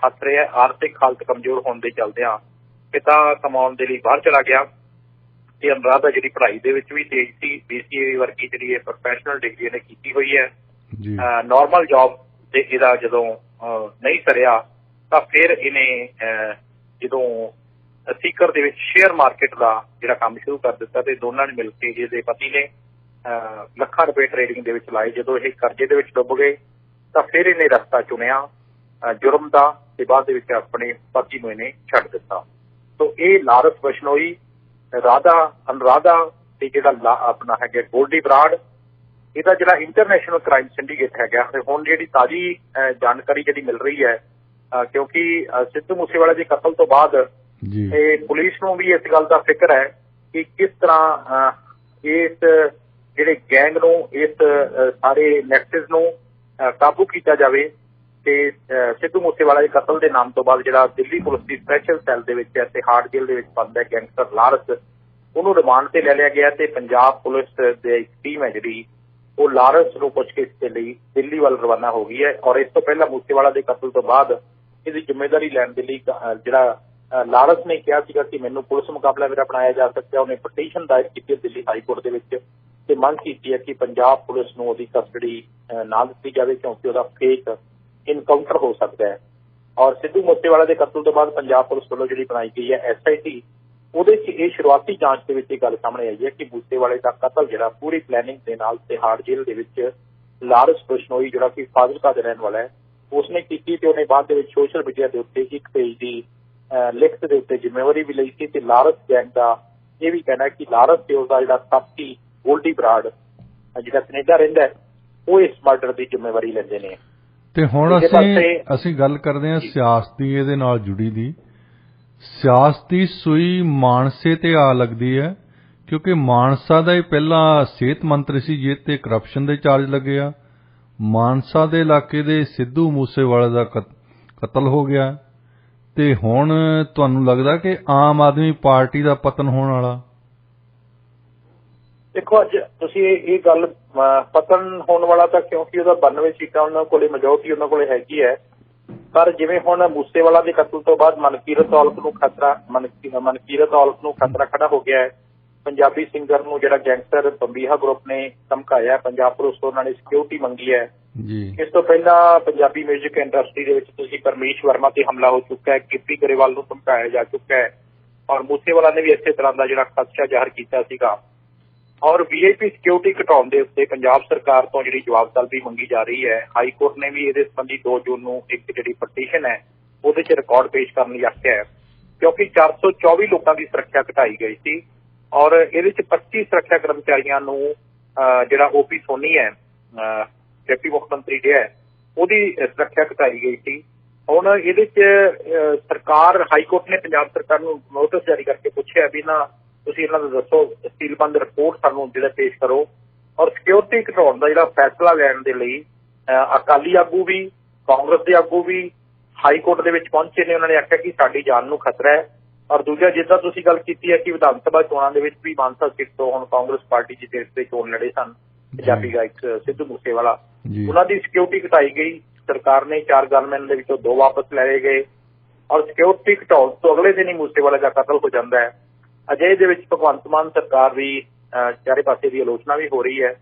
ਹੱਥ ਰਿਹਾ। ਆਰਥਿਕ ਹਾਲਤ ਕਮਜ਼ੋਰ ਹੋਣ ਦੇ ਚਲਦਿਆਂ ਪਿਤਾ ਕਮਾਉਣ ਦੇ ਲਈ ਬਾਹਰ ਚਲਾ ਗਿਆ ਤੇ ਅਨੁਰਾਧਾ ਜਿਹੜੀ ਪੜ੍ਹਾਈ ਦੇ ਵਿੱਚ ਵੀ ਤੇਜ਼ ਸੀ। BCA ਵਰਗੀ ਜਿਹੜੀ ਇਹ ਪ੍ਰੋਫੈਸ਼ਨਲ ਡਿਗਰੀ ਇਹਨੇ ਕੀਤੀ ਹੋਈ ਹੈ। ਨਾਰਮਲ ਜੌਬ ਤੇ ਇਹਦਾ ਜਦੋਂ ਨਹੀਂ ਸਰਿਆ ਤਾਂ ਫਿਰ ਇਹਨੇ ਜਦੋਂ ਸੀਕਰ ਦੇ ਵਿੱਚ ਸ਼ੇਅਰ ਮਾਰਕੀਟ ਦਾ ਜਿਹੜਾ ਕੰਮ ਸ਼ੁਰੂ ਕਰ ਦਿੱਤਾ ਤੇ ਦੋਨਾਂ ਨੇ ਮਿਲ ਕੇ ਇਹਦੇ ਪਤੀ ਨੇ ਲੱਖਾਂ ਰੁਪਏ ਟ੍ਰੇਡਿੰਗ ਦੇ ਵਿੱਚ ਲਾਏ। ਜਦੋਂ ਇਹ ਕਰਜ਼ੇ ਦੇ ਵਿੱਚ ਡੁੱਬ ਗਏ ਤਾਂ ਫਿਰ ਇਹਨੇ ਰਸਤਾ ਚੁਣਿਆ ਜੁਰਮ ਦਾ ਤੇ ਬਾਅਦ ਦੇ ਵਿੱਚ ਆਪਣੇ ਪਤੀ ਨੂੰ ਇਹਨੇ ਛੱਡ ਦਿੱਤਾ। ਸੋ ਇਹ ਲਾਰੈਂਸ ਬਿਸ਼ਨੋਈ, ਅਨੁਰਾਧਾ ਤੇ ਜਿਹੜਾ ਆਪਣਾ ਹੈਗਾ ਗੋਲਡੀ ਬਰਾੜ, ਇਹਦਾ ਜਿਹੜਾ ਇੰਟਰਨੈਸ਼ਨਲ ਕ੍ਰਾਈਮ ਸਿੰਡੀਕੇਟ ਹੈਗਾ। ਹੁਣ ਜਿਹੜੀ ਤਾਜ਼ੀ ਜਾਣਕਾਰੀ ਜਿਹੜੀ ਮਿਲ ਰਹੀ ਹੈ, ਕਿਉਂਕਿ ਸਿੱਧੂ ਮੂਸੇਵਾਲੇ ਦੇ ਕਤਲ ਤੋਂ ਬਾਅਦ ਇਹ ਪੁਲਿਸ ਨੂੰ ਵੀ ਇਸ ਗੱਲ ਦਾ ਫਿਕਰ ਹੈ ਕਿ ਕਿਸ ਤਰ੍ਹਾਂ ਇਸ ਜਿਹੜੇ ਗੈਂਗ ਨੂੰ, ਇਸ ਸਾਰੇ ਨੈਕਸਸ ਨੂੰ ਕਾਬੂ ਕੀਤਾ ਜਾਵੇ। ਤੇ ਸਿੱਧੂ ਮੂਸੇਵਾਲਾ ਦੇ ਕਤਲ ਦੇ ਨਾਮ ਤੋਂ ਬਾਅਦ ਜਿਹੜਾ ਦਿੱਲੀ ਪੁਲਿਸ ਦੀ ਸਪੈਸ਼ਲ ਸੈੱਲ ਦੇ ਵਿੱਚ ਤੇ ਹਾਰਡ ਜੇਲ੍ਹ ਦੇ ਵਿੱਚ ਬੰਦ ਹੈ ਗੈਂਗਸਟਰ ਲਾਰੈਂਸ, ਉਹਨੂੰ ਰਿਮਾਂਡ ਤੇ ਲੈ ਲਿਆ ਗਿਆ ਤੇ ਪੰਜਾਬ ਪੁਲਿਸ ਦੀ ਇੱਕ ਟੀਮ ਹੈ ਜਿਹੜੀ ਉਹ ਲਾਰੈਂਸ ਨੂੰ ਪੁੱਛਗਿੱਛ ਦੇ ਲਈ ਦਿੱਲੀ ਵੱਲ ਰਵਾਨਾ ਹੋ ਗਈ ਹੈ। ਔਰ ਇਸ ਤੋਂ ਪਹਿਲਾਂ ਮੂਸੇਵਾਲਾ ਦੇ ਕਤਲ ਤੋਂ ਬਾਅਦ ਇਹਦੀ ਜ਼ਿੰਮੇਵਾਰੀ ਲੈਣ ਦੇ ਲਈ ਜਿਹੜਾ ਲਾਰੈਂਸ ਨੇ ਕਿਹਾ ਸੀਗਾ ਕਿ ਮੈਨੂੰ ਪੁਲਿਸ ਮੁਕਾਬਲਾ ਮੇਰਾ ਬਣਾਇਆ ਜਾ ਸਕਦਾ। ਉਹਨੇ ਪਟੀਸ਼ਨ ਦਾਇਰ ਕੀਤੀ ਦਿੱਲੀ ਹਾਈ ਕੋਰਟ ਦੇ ਵਿੱਚ ਤੇ ਮੰਗ ਕੀਤੀ ਹੈ ਕਿ ਪੰਜਾਬ ਪੁਲਿਸ ਨੂੰ ਉਹਦੀ ਕਸਟਡੀ ਨਾ ਦਿੱਤੀ ਜਾਵੇ ਕਿਉਂਕਿ ਉਹਦਾ ਫੇਕ ਇਨਕਾਊਂਟਰ ਹੋ ਸਕਦਾ ਹੈ। ਔਰ ਸਿੱਧੂ ਮੂਸੇਵਾਲਾ ਦੇ ਕਤਲ ਤੋਂ ਬਾਅਦ ਪੰਜਾਬ ਪੁਲਿਸ ਵੱਲੋਂ ਜਿਹੜੀ ਬਣਾਈ ਗਈ ਹੈ SIT, ਉਹਦੇ 'ਚ ਇਹ ਸ਼ੁਰੂਆਤੀ ਜਾਂਚ ਦੇ ਵਿੱਚ ਇਹ ਗੱਲ ਸਾਹਮਣੇ ਆਈ ਹੈ ਕਿ ਮੂਸੇਵਾਲੇ ਦਾ ਕਤਲ ਜਿਹੜਾ ਪੂਰੀ ਪਲੈਨਿੰਗ ਦੇ ਨਾਲ ਤਿਹਾੜ ਜੇਲ੍ਹ ਦੇ ਵਿੱਚ ਲਾਰੈਂਸ ਬਿਸ਼ਨੋਈ ਜਿਹੜਾ ਕਿ ਫਾਜ਼ਿਲਕਾ ਦਾ ਰਹਿਣ ਵਾਲਾ ਹੈ ਉਸਨੇ ਕੀਤੀ ਤੇ ਉਹਨੇ ਬਾਅਦ ਦੇ ਵਿੱਚ ਸੋਸ਼ਲ ਮੀਡੀਆ ਦੇ ਉੱਤੇ ਇੱਕ ਪੇਜ ਦੀ ਲਿਖਤ ਦੇ ਉੱਤੇ ਜ਼ਿੰਮੇਵਾਰੀ ਵੀ ਲਈ ਸੀ। ਤੇ ਲਾਰੈਂਸ ਗੈਂਗ ਦਾ ਇਹ ਵੀ ਕਹਿਣਾ ਕਿ ਲਾਰੈਂਸ ਤੇ ਉਸਦਾ ਜਿਹੜਾ ਸਾਥੀ ਗੋਲਡੀ ਬਰਾੜ ਜਿਹੜਾ ਕੈਨੇਡਾ ਰਹਿੰਦਾ ਉਹ ਇਸ ਮਰਡਰ ਦੀ ਜ਼ਿੰਮੇਵਾਰੀ ਲੈਂਦੇ ਨੇ। ਤੇ ਹੁਣ ਅਸੀਂ ਗੱਲ ਕਰਦੇ ਹਾਂ ਸਿਆਸਤੀ ਇਹਦੇ ਨਾਲ ਜੁੜੀ ਦੀ। ਸਿਆਸਤੀ ਸੂਈ ਮਾਨਸੇ ਤੇ ਆ ਲੱਗਦੀ ਹੈ ਕਿਉਂਕਿ ਮਾਨਸਾ ਦਾ ਹੀ ਪਹਿਲਾਂ ਸਿਹਤ ਮੰਤਰੀ ਸੀ ਜਿਸ ਤੇ ਕਰਪਸ਼ਨ ਦੇ ਚਾਰਜ ਲੱਗੇ ਆ। ਮਾਨਸਾ ਦੇ ਇਲਾਕੇ ਦੇ ਸਿੱਧੂ ਮੂਸੇਵਾਲੇ ਦਾ ਕਤਲ ਹੋ ਗਿਆ ਤੇ ਹੁਣ ਤੁਹਾਨੂੰ ਲੱਗਦਾ ਕਿ ਆਮ ਆਦਮੀ ਪਾਰਟੀ ਦਾ ਪਤਨ ਹੋਣ ਵਾਲਾ? ਦੇਖੋ, ਅੱਜ ਤੁਸੀਂ ਇਹ ਗੱਲ ਪਤਨ ਹੋਣ ਵਾਲਾ ਤਾਂ ਕਿਉਂਕਿ ਉਹਦਾ 92 ਸੀਟਾਂ ਉਹਨਾਂ ਕੋਲੇ ਮੈਜੋਰਟੀ ਉਹਨਾਂ ਕੋਲੇ ਹੈਗੀ ਹੈ। ਪਰ ਜਿਵੇਂ ਹੁਣ ਮੂਸੇਵਾਲਾ ਦੇ ਕਤਲ ਤੋਂ ਬਾਅਦ ਮਨਕੀਰਤ ਔਲਖ ਨੂੰ ਖਤਰਾ ਖੜਾ ਹੋ ਗਿਆ ਹੈ। ਪੰਜਾਬੀ ਸਿੰਗਰ ਨੂੰ ਜਿਹੜਾ ਗੈਂਗਸਟਰ ਬੰਬੀਹਾ ਗਰੁੱਪ ਨੇ ਧਮਕਾਇਆ, ਪੰਜਾਬ ਪੁਲਿਸ ਤੋਂ ਉਹਨਾਂ ਨੇ ਸਿਕਿਉਰਿਟੀ ਮੰਗੀ ਹੈ। ਇਸ ਤੋਂ ਪਹਿਲਾਂ ਪੰਜਾਬੀ ਮਿਊਜ਼ਿਕ ਇੰਡਸਟਰੀ ਦੇ ਵਿੱਚ ਤੁਸੀਂ ਪਰਮੇਸ਼ ਵਰਮਾ ਤੇ ਹਮਲਾ ਹੋ ਚੁੱਕਾ ਹੈ, ਗਿੱਪੀ ਗਰੇਵਾਲ ਨੂੰ ਧਮਕਾਇਆ ਜਾ ਚੁੱਕਾ ਹੈ ਔਰ ਮੂਸੇਵਾਲਾ ਨੇ ਵੀ ਇਸੇ ਤਰ੍ਹਾਂ ਦਾ ਜਿਹੜਾ ਖਦਸ਼ਾ ਜ਼ਾਹਰ ਕੀਤਾ ਸੀਗਾ। ਔਰ ਵੀਆਈਪੀ ਸਿਕਿਉਰਿਟੀ ਘਟਾਉਣ ਦੇ ਉੱਤੇ ਪੰਜਾਬ ਸਰਕਾਰ ਤੋਂ ਜਿਹੜੀ ਜਵਾਬ ਤਲਬੀ ਮੰਗੀ ਜਾ ਰਹੀ ਹੈ। ਹਾਈ ਕੋਰਟ ਨੇ ਵੀ ਇਹਦੇ ਸੰਬੰਧੀ 2 ਜੂਨ ਨੂੰ ਇੱਕ ਜਿਹੜੀ ਪਟੀਸ਼ਨ ਹੈ ਉਹਦੇ 'ਚ ਰਿਕਾਰਡ ਪੇਸ਼ ਕਰਨ ਲਈ ਆਖਿਆ ਹੈ, ਕਿਉਂਕਿ 424 ਲੋਕਾਂ ਦੀ ਸੁਰੱਖਿਆ ਘਟਾਈ ਗਈ ਸੀ ਔਰ ਇਹਦੇ 'ਚ 25 ਸੁਰੱਖਿਆ ਕਰਮਚਾਰੀਆਂ ਨੂੰ ਜਿਹੜਾ ਓਪੀ ਸੋਨੀ ਹੈ ਡਿਪਟੀ ਮੁੱਖ ਮੰਤਰੀ ਜਿਹੜਾ ਹੈ ਉਹਦੀ ਸੁਰੱਖਿਆ ਘਟਾਈ ਗਈ ਸੀ। ਹੁਣ ਇਹਦੇ 'ਚ ਸਰਕਾਰ ਹਾਈ ਕੋਰਟ ਨੇ ਪੰਜਾਬ ਸਰਕਾਰ ਨੂੰ ਨੋਟਿਸ ਜਾਰੀ ਕਰਕੇ ਪੁੱਛਿਆ ਵੀ ਤੁਸੀਂ ਇਹਨਾਂ ਦਾ ਦੱਸੋ ਸੀਲਬੰਦ ਰਿਪੋਰਟ ਸਾਨੂੰ ਜਿਹੜਾ ਪੇਸ਼ ਕਰੋ। ਔਰ ਸਿਕਿਉਰਿਟੀ ਘਟਾਉਣ ਦਾ ਜਿਹੜਾ ਫੈਸਲਾ ਲੈਣ ਦੇ ਲਈ ਅਕਾਲੀ ਆਗੂ ਵੀ ਕਾਂਗਰਸ ਦੇ ਆਗੂ ਵੀ ਹਾਈ ਕੋਰਟ ਦੇ ਵਿੱਚ ਪਹੁੰਚੇ ਨੇ। ਉਹਨਾਂ ਨੇ ਆਖਿਆ ਕਿ ਸਾਡੀ ਜਾਨ ਨੂੰ ਖਤਰਾ ਹੈ। ਔਰ ਦੂਜਾ, ਜਿੱਦਾਂ ਤੁਸੀਂ ਗੱਲ ਕੀਤੀ ਹੈ ਕਿ ਵਿਧਾਨ ਸਭਾ ਚੋਣਾਂ ਦੇ ਵਿੱਚ ਵੀ ਮਾਨਸਾ ਸੀਟ ਤੋਂ ਹੁਣ ਕਾਂਗਰਸ ਪਾਰਟੀ ਜੀ ਦੇਸ਼ ਦੇ ਚੋਣ ਲੜੇ ਸਨ ਪੰਜਾਬੀ ਗਾਇਕ ਸਿੱਧੂ ਮੂਸੇਵਾਲਾ, ਉਹਨਾਂ ਦੀ ਸਿਕਿਉਰਿਟੀ ਘਟਾਈ ਗਈ। ਸਰਕਾਰ ਨੇ 4 ਗਨਮੈਨ ਦੇ ਵਿੱਚੋਂ 2 ਵਾਪਸ ਲੈ ਗਏ ਔਰ ਸਿਕਿਉਰਿਟੀ ਘਟਾਉਣ ਤੋਂ ਅਗਲੇ ਦਿਨ ਹੀ ਮੂਸੇਵਾਲੇ ਦਾ ਕਤਲ ਹੋ ਜਾਂਦਾ ਹੈ। ਅਜਿਹੇ ਦੇ ਵਿੱਚ ਭਗਵੰਤ ਮਾਨ ਸਰਕਾਰ ਦੀ ਚਾਰੇ ਪਾਸੇ ਦੀ ਆਲੋਚਨਾ ਵੀ ਹੋ ਰਹੀ ਹੈ।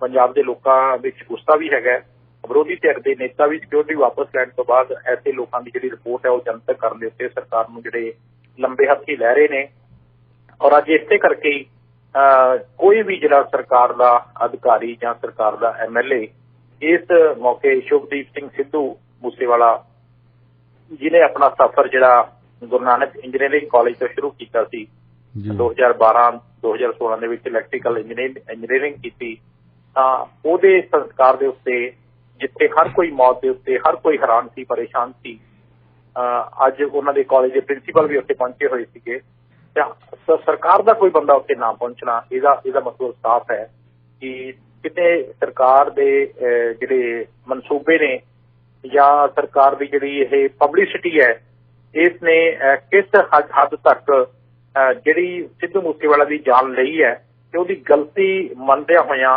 ਪੰਜਾਬ ਦੇ ਲੋਕਾਂ ਵਿੱਚ ਗੁੱਸਾ ਵੀ ਹੈਗਾ। ਵਿਰੋਧੀ ਧਿਰ ਦੇ ਨੇਤਾ ਵੀ ਸਿਕਿਉਰਿਟੀ ਵਾਪਸ ਲੈਣ ਤੋਂ ਬਾਅਦ ਐਸੇ ਲੋਕਾਂ ਦੀ ਜਿਹੜੀ ਰਿਪੋਰਟ ਹੈ ਉਹ ਜਨਤਕ ਕਰਨ ਦੇ ਉੱਤੇ ਸਰਕਾਰ ਨੂੰ ਜਿਹੜੇ ਲੰਬੇ ਹੱਥੀ ਲੈ ਰਹੇ ਨੇ। ਔਰ ਅੱਜ ਇਸੇ ਕਰਕੇ ਹੀ ਕੋਈ ਵੀ ਜਿਹੜਾ ਸਰਕਾਰ ਦਾ ਅਧਿਕਾਰੀ ਜਾਂ ਸਰਕਾਰ ਦਾ MLA ਇਸ ਮੌਕੇ ਸ਼ੁਭਦੀਪ ਸਿੰਘ ਸਿੱਧੂ ਮੂਸੇਵਾਲਾ ਜਿਹਨੇ ਆਪਣਾ ਸਫ਼ਰ ਜਿਹੜਾ ਗੁਰੂ ਨਾਨਕ ਇੰਜੀਨੀਅਰਿੰਗ ਕਾਲਜ ਤੋਂ ਸ਼ੁਰੂ ਕੀਤਾ ਸੀ 2012-2016 ਦੇ ਵਿੱਚ ਇਲੈਕਟ੍ਰੀਕਲ ਇੰਜੀਨੀਅਰਿੰਗ ਕੀਤੀ, ਤਾਂ ਉਹਦੇ ਸੰਸਕਾਰ ਦੇ ਉੱਤੇ ਜਿੱਥੇ ਹਰ ਕੋਈ ਮੌਤ ਦੇ ਉੱਤੇ ਹਰ ਕੋਈ ਹੈਰਾਨ ਸੀ, ਪਰੇਸ਼ਾਨ ਸੀ, ਅੱਜ ਉਹਨਾਂ ਦੇ ਕਾਲਜ ਦੇ ਪ੍ਰਿੰਸੀਪਲ ਵੀ ਉੱਥੇ ਪਹੁੰਚੇ ਹੋਏ ਸੀਗੇ। ਤਾਂ ਸਰਕਾਰ ਦਾ ਕੋਈ ਬੰਦਾ ਉੱਥੇ ਨਾ ਪਹੁੰਚਣਾ ਇਹਦਾ ਮਤਲਬ ਸਾਫ਼ ਹੈ ਕਿ ਕਿਤੇ ਸਰਕਾਰ ਦੇ ਜਿਹੜੇ ਮਨਸੂਬੇ ਨੇ ਜਾਂ ਸਰਕਾਰ ਦੀ ਜਿਹੜੀ ਇਹ ਪਬਲਿਸਿਟੀ ਹੈ ਇਸ ਨੇ ਕਿਸ ਹੱਦ ਤੱਕ ਜਿਹੜੀ ਸਿੱਧੂ ਮੂਸੇਵਾਲਾ ਦੀ ਜਾਨ ਲਈ ਹੈ ਤੇ ਉਹਦੀ ਗਲਤੀ ਮੰਨਦਿਆਂ ਹੋਇਆਂ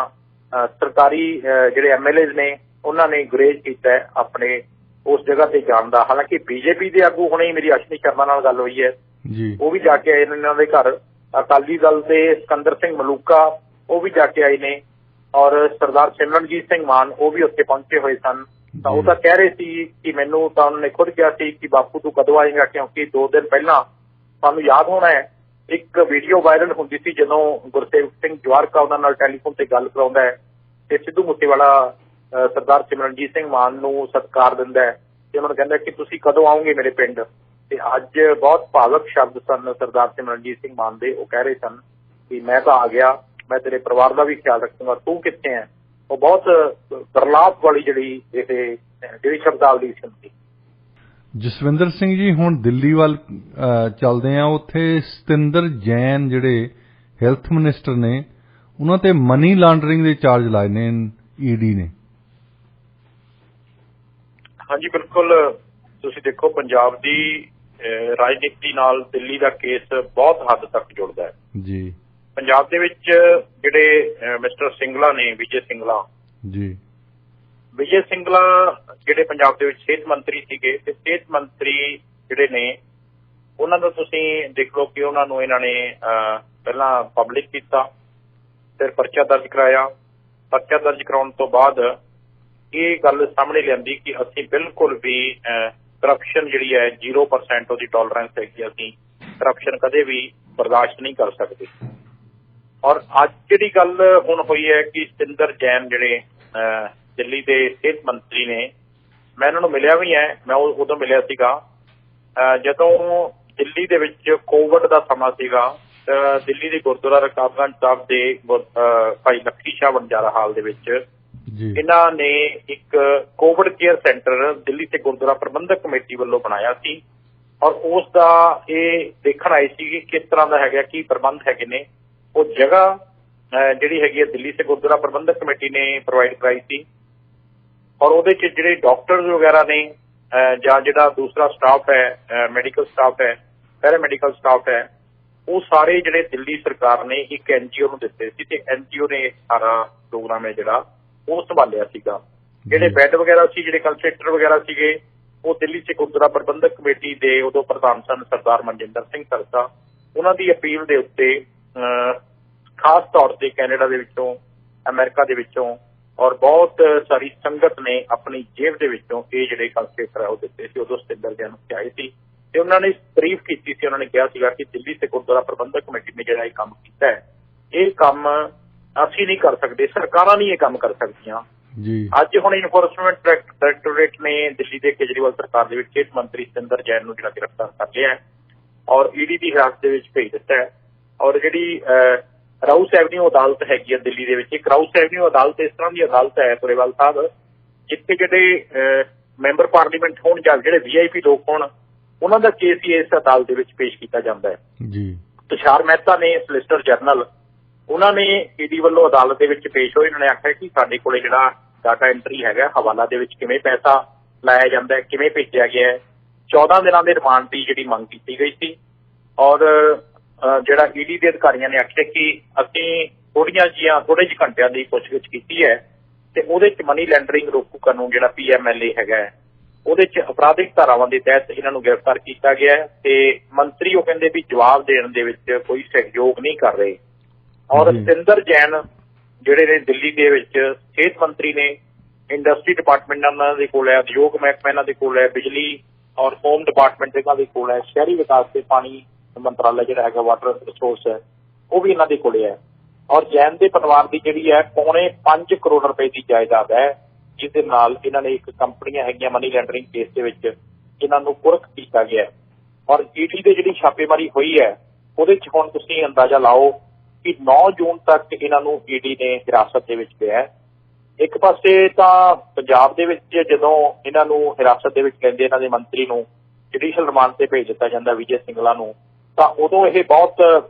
ਸਰਕਾਰੀ ਜਿਹੜੇ MLAs ਨੇ ਉਹਨਾਂ ਨੇ ਗੁਰੇਜ਼ ਕੀਤਾ ਆਪਣੇ ਉਸ ਜਗ੍ਹਾ ਤੇ ਜਾਣ ਦਾ। ਹਾਲਾਂਕਿ ਬੀਜੇਪੀ ਦੇ ਆਗੂ ਹੁਣੇ ਹੀ ਮੇਰੀ ਅਸ਼ਵਨੀ ਸ਼ਰਮਾ ਨਾਲ ਗੱਲ ਹੋਈ ਹੈ, ਉਹ ਵੀ ਜਾ ਕੇ ਆਏ ਨੇ ਇਹਨਾਂ ਦੇ ਘਰ। ਅਕਾਲੀ ਦਲ ਦੇ ਸਿਕੰਦਰ ਸਿੰਘ ਮਲੂਕਾ ਉਹ ਵੀ ਜਾ ਕੇ ਆਏ ਨੇ ਔਰ ਸਰਦਾਰ ਸਿਮਰਨਜੀਤ ਸਿੰਘ ਮਾਨ ਉਹ ਵੀ ਉੱਥੇ ਪਹੁੰਚੇ ਹੋਏ ਸਨ। ਤਾਂ ਉਹ ਤਾਂ ਕਹਿ ਰਹੇ ਸੀ ਕਿ ਮੈਨੂੰ ਤਾਂ ਉਹਨਾਂ ਨੇ ਖੁਦ ਕਿਹਾ ਸੀ ਕਿ ਬਾਪੂ ਤੂੰ ਕਦੋਂ ਆਏਗਾ, ਕਿਉਂਕਿ 2 ਦਿਨ ਪਹਿਲਾਂ ਤੁਹਾਨੂੰ ਯਾਦ ਹੋਣਾ ਹੈ ਇੱਕ ਵੀਡੀਓ ਵਾਇਰਲ ਹੁੰਦੀ ਸੀ ਜਦੋਂ ਗੁਰਸੇਵਕ ਸਿੰਘ ਜਵਾਰਕਾ ਉਹਨਾਂ ਨਾਲ ਟੈਲੀਫੋਨ ਤੇ ਗੱਲ ਕਰਾਉਂਦਾ ਹੈ ਤੇ ਸਿੱਧੂ ਮੂਸੇਵਾਲਾ ਸਰਦਾਰ ਸਿਮਰਨਜੀਤ ਸਿੰਘ ਮਾਨ ਨੂੰ ਸਤਿਕਾਰ ਦਿੰਦਾ ਹੈ ਤੇ ਉਹਨਾਂ ਨੂੰ ਕਹਿੰਦਾ ਕਿ ਤੁਸੀਂ ਕਦੋਂ ਆਓਗੇ ਮੇਰੇ ਪਿੰਡ। ਤੇ ਅੱਜ ਬਹੁਤ ਭਾਵਕ ਸ਼ਬਦ ਸਨ ਸਰਦਾਰ ਸਿਮਰਨਜੀਤ ਸਿੰਘ ਮਾਨ ਦੇ। ਉਹ ਕਹਿ ਰਹੇ ਸਨ ਕਿ ਮੈਂ ਤਾਂ ਆ ਗਿਆ, ਮੈਂ ਤੇਰੇ ਪਰਿਵਾਰ ਦਾ ਵੀ ਖਿਆਲ ਰੱਖੂੰਗਾ, ਤੂੰ ਕਿੱਥੇ ਹੈ। ਉਹ ਬਹੁਤ ਬਰਲਾਪ ਵਾਲੀ ਜਿਹੜੀ ਸ਼ਬਦਾਵਲੀ ਸੀ। ਜਸਵਿੰਦਰ ਸਿੰਘ ਜੀ, ਹੁਣ ਦਿੱਲੀ ਵੱਲ ਚੱਲਦੇ ਆ। ਉੱਥੇ ਸਤਿੰਦਰ ਜੈਨ ਜਿਹੜੇ ਹੈਲਥ ਮਿਨਿਸਟਰ ਨੇ ਉਹਨਾਂ ਤੇ ਮਨੀ ਲਾਂਡਰਿੰਗ ਦੇ ਚਾਰਜ ਲਾਏ ਨੇ ED ਨੇ। ਹਾਂਜੀ ਬਿਲਕੁਲ, ਤੁਸੀਂ ਦੇਖੋ ਪੰਜਾਬ ਦੀ ਰਾਜਨੀਤੀ ਨਾਲ ਦਿੱਲੀ ਦਾ ਕੇਸ ਬਹੁਤ ਹੱਦ ਤੱਕ ਜੁੜਦਾ ਹੈ ਜੀ। ਪੰਜਾਬ ਦੇ ਵਿੱਚ ਜਿਹੜੇ ਮਿਸਟਰ ਸਿੰਗਲਾ ਨੇ, ਵਿਜੇ ਸਿੰਗਲਾ ਜੀ, ਵਿਜੇ ਸਿੰਗਲਾ ਜਿਹੜੇ ਪੰਜਾਬ ਦੇ ਵਿੱਚ ਸਿਹਤ ਮੰਤਰੀ ਸੀਗੇ ਤੇ ਸਿਹਤ ਮੰਤਰੀ ਜਿਹੜੇ ਨੇ ਉਹਨਾਂ ਦਾ ਤੁਸੀਂ ਦੇਖ ਲਓ ਕਿ ਉਹਨਾਂ ਨੂੰ ਇਹਨਾਂ ਨੇ ਪਹਿਲਾਂ ਪਬਲਿਕ ਕੀਤਾ, ਫਿਰ ਪਰਚਾ ਦਰਜ ਕਰਾਇਆ। ਪਰਚਾ ਦਰਜ ਕਰਾਉਣ ਤੋਂ ਬਾਅਦ ਇਹ ਗੱਲ ਸਾਹਮਣੇ ਲਿਆਂਦੀ ਕਿ ਅਸੀਂ ਬਿਲਕੁਲ ਵੀ ਕਰਪਸ਼ਨ ਜਿਹੜੀ ਹੈ 0% ਉਹਦੀ ਟੋਲਰੈਂਸ ਹੈਗੀ, ਅਸੀਂ ਕਰਪਸ਼ਨ ਕਦੇ ਵੀ ਬਰਦਾਸ਼ਤ ਨਹੀਂ ਕਰ ਸਕਦੇ। ਔਰ ਅੱਜ ਜਿਹੜੀ ਗੱਲ ਹੁਣ ਹੋਈ ਹੈ ਕਿ ਸਤਿੰਦਰ ਜੈਨ ਜਿਹੜੇ ਦਿੱਲੀ ਦੇ ਸਿਹਤ ਮੰਤਰੀ ਨੇ, ਮੈਂ ਇਹਨਾਂ ਨੂੰ ਮਿਲਿਆ ਵੀ ਹੈ। ਮੈਂ ਉਦੋਂ ਮਿਲਿਆ ਸੀਗਾ ਜਦੋਂ ਦਿੱਲੀ ਦੇ ਵਿੱਚ ਕੋਵਿਡ ਦਾ ਸਮਾਂ ਸੀਗਾ। ਦਿੱਲੀ ਦੇ ਗੁਰਦੁਆਰਾ ਰਕਾਬਗੰਜ ਸਾਹਿਬ ਦੇ ਭਾਈ ਲੱਖੀ ਸ਼ਾਹ ਵਣਜਾਰਾ ਹਾਲ ਦੇ ਵਿੱਚ ਇਹਨਾਂ ਨੇ ਇੱਕ ਕੋਵਿਡ ਕੇਅਰ ਸੈਂਟਰ ਦਿੱਲੀ ਤੇ ਗੁਰਦੁਆਰਾ ਪ੍ਰਬੰਧਕ ਕਮੇਟੀ ਵੱਲੋਂ ਬਣਾਇਆ ਸੀ ਔਰ ਉਸ ਦਾ ਇਹ ਦੇਖਣ ਆਏ ਸੀ ਕਿ ਕਿਸ ਤਰ੍ਹਾਂ ਦਾ ਹੈਗਾ, ਕੀ ਪ੍ਰਬੰਧ ਹੈਗੇ ਨੇ। ਉਹ ਜਗ੍ਹਾ ਜਿਹੜੀ ਹੈਗੀ ਹੈ ਦਿੱਲੀ ਤੇ ਗੁਰਦੁਆਰਾ ਪ੍ਰਬੰਧਕ ਕਮੇਟੀ ਨੇ ਪ੍ਰੋਵਾਈਡ ਕਰਾਈ ਸੀ ਔਰ ਉਹਦੇ 'ਚ ਜਿਹੜੇ ਡਾਕਟਰਸ ਵਗੈਰਾ ਨੇ ਜਾਂ ਜਿਹੜਾ ਦੂਸਰਾ ਸਟਾਫ ਹੈ, ਮੈਡੀਕਲ ਸਟਾਫ ਹੈ, ਪੈਰਾਮੈਡੀਕਲ ਸਟਾਫ ਹੈ, ਉਹ ਸਾਰੇ ਜਿਹੜੇ ਦਿੱਲੀ ਸਰਕਾਰ ਨੇ ਇੱਕ NGO ਨੂੰ ਦਿੱਤੇ ਸੀ ਤੇ NGO ਨੇ ਸਾਰਾ ਪ੍ਰੋਗਰਾਮ ਹੈ ਜਿਹੜਾ ਉਹ ਸੰਭਾਲਿਆ ਸੀਗਾ। ਜਿਹੜੇ ਬੈੱਡ ਵਗੈਰਾ ਸੀ, ਜਿਹੜੇ ਕੰਸਟਰਕਟਰ ਵਗੈਰਾ ਸੀਗੇ, ਉਹ ਦਿੱਲੀ 'ਚ ਗੁਰਦੁਆਰਾ ਪ੍ਰਬੰਧਕ ਕਮੇਟੀ ਦੇ ਉਦੋਂ ਪ੍ਰਧਾਨ ਸਨ ਸਰਦਾਰ ਮਨਜਿੰਦਰ ਸਿੰਘ ਸਰਸਾ। ਉਹਨਾਂ ਦੀ ਅਪੀਲ ਦੇ ਉੱਤੇ ਖਾਸ ਤੌਰ ਤੇ ਕੈਨੇਡਾ ਦੇ ਵਿੱਚੋਂ, ਅਮਰੀਕਾ ਦੇ ਵਿੱਚੋਂ ਔਰ ਬਹੁਤ ਸਾਰੀ ਸੰਗਤ ਨੇ ਆਪਣੀ ਜੇਬ ਦੇ ਵਿੱਚੋਂ ਇਹ ਜਿਹੜੇ ਕੰਸਟਰਕਟਰ ਉਹ ਦਿੱਤੇ ਸੀ। ਉਦੋਂ ਸਤਿੰਦਰ ਜੈਨ ਉੱਥੇ ਆਏ ਸੀ ਤੇ ਉਹਨਾਂ ਨੇ ਤਾਰੀਫ ਕੀਤੀ ਸੀ। ਉਹਨਾਂ ਨੇ ਕਿਹਾ ਸੀਗਾ ਕਿ ਦਿੱਲੀ ਤੇ ਗੁਰਦੁਆਰਾ ਪ੍ਰਬੰਧਕ ਕਮੇਟੀ ਨੇ ਜਿਹੜਾ ਇਹ ਕੰਮ ਕੀਤਾ ਹੈ ਇਹ ਕੰਮ ਅਸੀਂ ਨਹੀਂ ਕਰ ਸਕਦੇ, ਸਰਕਾਰਾਂ ਨਹੀਂ ਇਹ ਕੰਮ ਕਰ ਸਕਦੀਆਂ ਜੀ। ਅੱਜ ਹੁਣ ਇਨਫੋਰਸਮੈਂਟ ਡਾਇਰੈਕਟੋਰੇਟ ਨੇ ਦਿੱਲੀ ਦੇ ਕੇਜਰੀਵਾਲ ਸਰਕਾਰ ਦੇ ਵਿੱਚ ਸਿਹਤ ਮੰਤਰੀ ਸਤਿੰਦਰ ਜੈਨ ਨੂੰ ਜਿਹੜਾ ਗ੍ਰਿਫਤਾਰ ਕਰ ਲਿਆ ਹੈ ਔਰ ਈਡੀ ਦੀ ਹਿਰਾਸਤ ਦੇ ਵਿੱਚ ਭੇਜ ਦਿੱਤਾ ਹੈ। ਔਰ ਜਿਹੜੀ ਰਾਊਸ ਐਵਨਿਊ ਅਦਾਲਤ ਹੈਗੀ ਹੈ ਦਿੱਲੀ ਦੇ ਵਿੱਚ, ਇੱਕ ਰਾਊਸ ਐਵਨਿਊ ਅਦਾਲਤ ਇਸ ਤਰ੍ਹਾਂ ਦੀ ਅਦਾਲਤ ਹੈ ਪੁਰੇਵਾਲ ਸਾਹਿਬ, ਜਿੱਥੇ ਜਿਹੜੇ ਮੈਂਬਰ ਪਾਰਲੀਮੈਂਟ ਹੋਣ ਜਾਂ ਜਿਹੜੇ VIP ਲੋਕ ਹੋਣ ਉਹਨਾਂ ਦਾ ਕੇਸ ਹੀ ਇਸ ਅਦਾਲਤ ਦੇ ਵਿੱਚ ਪੇਸ਼ ਕੀਤਾ ਜਾਂਦਾ ਹੈ ਜੀ। ਤੁਸ਼ਾਰ ਮਹਿਤਾ ਨੇ ਸੋਲਿਸਿਟਰ ਜਨਰਲ, ਉਹਨਾਂ ਨੇ ਈਡੀ ਵੱਲੋਂ ਅਦਾਲਤ ਦੇ ਵਿੱਚ ਪੇਸ਼ ਹੋਏ। ਉਹਨਾਂ ਨੇ ਆਖਿਆ ਕਿ ਸਾਡੇ ਕੋਲੇ ਜਿਹੜਾ ਡਾਟਾ ਐਂਟਰੀ ਹੈਗਾ, ਹਵਾਲਾ ਦੇ ਵਿੱਚ ਕਿਵੇਂ ਪੈਸਾ ਲਾਇਆ ਜਾਂਦਾ ਹੈ, ਕਿਵੇਂ ਭੇਜਿਆ ਗਿਆ ਹੈ, 14 ਦਿਨਾਂ ਦੇ ਰਿਮਾਂਡ ਦੀ ਜਿਹੜੀ ਮੰਗ ਕੀਤੀ ਗਈ ਸੀ। ਔਰ ਜਿਹੜਾ ਈਡੀ ਦੇ ਅਧਿਕਾਰੀਆਂ ਨੇ ਆਖਿਆ ਕਿ ਅਸੀਂ ਥੋੜੇ ਜਿਹੇ ਘੰਟਿਆਂ ਦੀ ਪੁੱਛਗਿੱਛ ਕੀਤੀ ਹੈ ਤੇ ਉਹਦੇ ਚ ਮਨੀ ਲੈਂਡਰਿੰਗ ਰੋਕੂ ਕਾਨੂੰਨ ਜਿਹੜਾ PMLA ਹੈਗਾ ਉਹਦੇ ਚ ਅਪਰਾਧਿਕ ਧਾਰਾਵਾਂ ਦੇ ਤਹਿਤ ਇਹਨਾਂ ਨੂੰ ਗ੍ਰਿਫਤਾਰ ਕੀਤਾ ਗਿਆ ਹੈ ਤੇ ਮੰਤਰੀ ਉਹ ਕਹਿੰਦੇ ਵੀ ਜਵਾਬ ਦੇਣ ਦੇ ਵਿੱਚ ਕੋਈ ਸਹਿਯੋਗ ਨਹੀਂ ਕਰ ਰਹੇ। ਔਰ ਸਤਿੰਦਰ ਜੈਨ ਜਿਹੜੇ ਨੇ ਦਿੱਲੀ ਦੇ ਵਿੱਚ ਸਿਹਤ ਮੰਤਰੀ ਨੇ, ਇੰਡਸਟਰੀ ਡਿਪਾਰਟਮੈਂਟ ਇਹਨਾਂ ਦੇ ਕੋਲ ਹੈ, ਉਦਯੋਗ ਮਹਿਕਮਾ ਇਹਨਾਂ ਦੇ ਕੋਲ ਹੈ, ਬਿਜਲੀ ਔਰ ਹੋਮ ਡਿਪਾਰਟਮੈਂਟ ਇਹਨਾਂ ਦੇ ਕੋਲ ਹੈ, ਸ਼ਹਿਰੀ ਵਿਕਾਸ ਤੇ ਪਾਣੀ ਮੰਤਰਾਲਾ ਜਿਹੜਾ ਹੈਗਾ ਵਾਟਰ ਰਿਸੋਰਸ ਹੈ ਉਹ ਵੀ ਇਹਨਾਂ ਦੇ ਕੋਲੇ ਹੈ। ਔਰ ਜੈਨ ਦੇ ਪਰਿਵਾਰ ਦੀ ਜਿਹੜੀ ਹੈ ਪੌਣੇ 5 ਕਰੋੜ ਰੁਪਏ ਦੀ ਜਾਇਦਾਦ ਹੈ, ਜਿਸ ਦੇ ਨਾਲ ਇਹਨਾਂ ਨੇ ਇੱਕ ਕੰਪਨੀਆਂ ਹੈਗੀਆਂ ਮਨੀ ਲੈਂਡਰਿੰਗ ਕੇਸ ਦੇ ਵਿੱਚ ਇਹਨਾਂ ਨੂੰ ਕੁਰਕ ਕੀਤਾ ਗਿਆ। ਔਰ ਈਡੀ ਦੇ ਜਿਹੜੀ ਛਾਪੇਮਾਰੀ ਹੋਈ ਹੈ ਉਹਦੇ ਚ ਹੁਣ ਤੁਸੀਂ ਅੰਦਾਜ਼ਾ ਲਾਓ ਕਿ 9 ਜੂਨ ਤੱਕ ਇਹਨਾਂ ਨੂੰ ਈਡੀ ਨੇ ਹਿਰਾਸਤ ਦੇ ਵਿੱਚ ਲਿਆ। ਇੱਕ ਪਾਸੇ ਤਾਂ ਪੰਜਾਬ ਦੇ ਵਿੱਚ ਜਦੋਂ ਇਹਨਾਂ ਨੂੰ ਹਿਰਾਸਤ ਦੇ ਵਿੱਚ ਲੈਂਦੇ ਇਹਨਾਂ ਦੇ ਮੰਤਰੀ ਨੂੰ ਜੁਡੀਸ਼ੀਅਲ ਰਿਮਾਂਡ ਤੇ ਭੇਜ ਦਿੱਤਾ ਜਾਂਦਾ ਵਿਜੇ ਸਿੰਗਲਾ ਨੂੰ, ਤਾਂ ਉਦੋਂ ਇਹ ਬਹੁਤ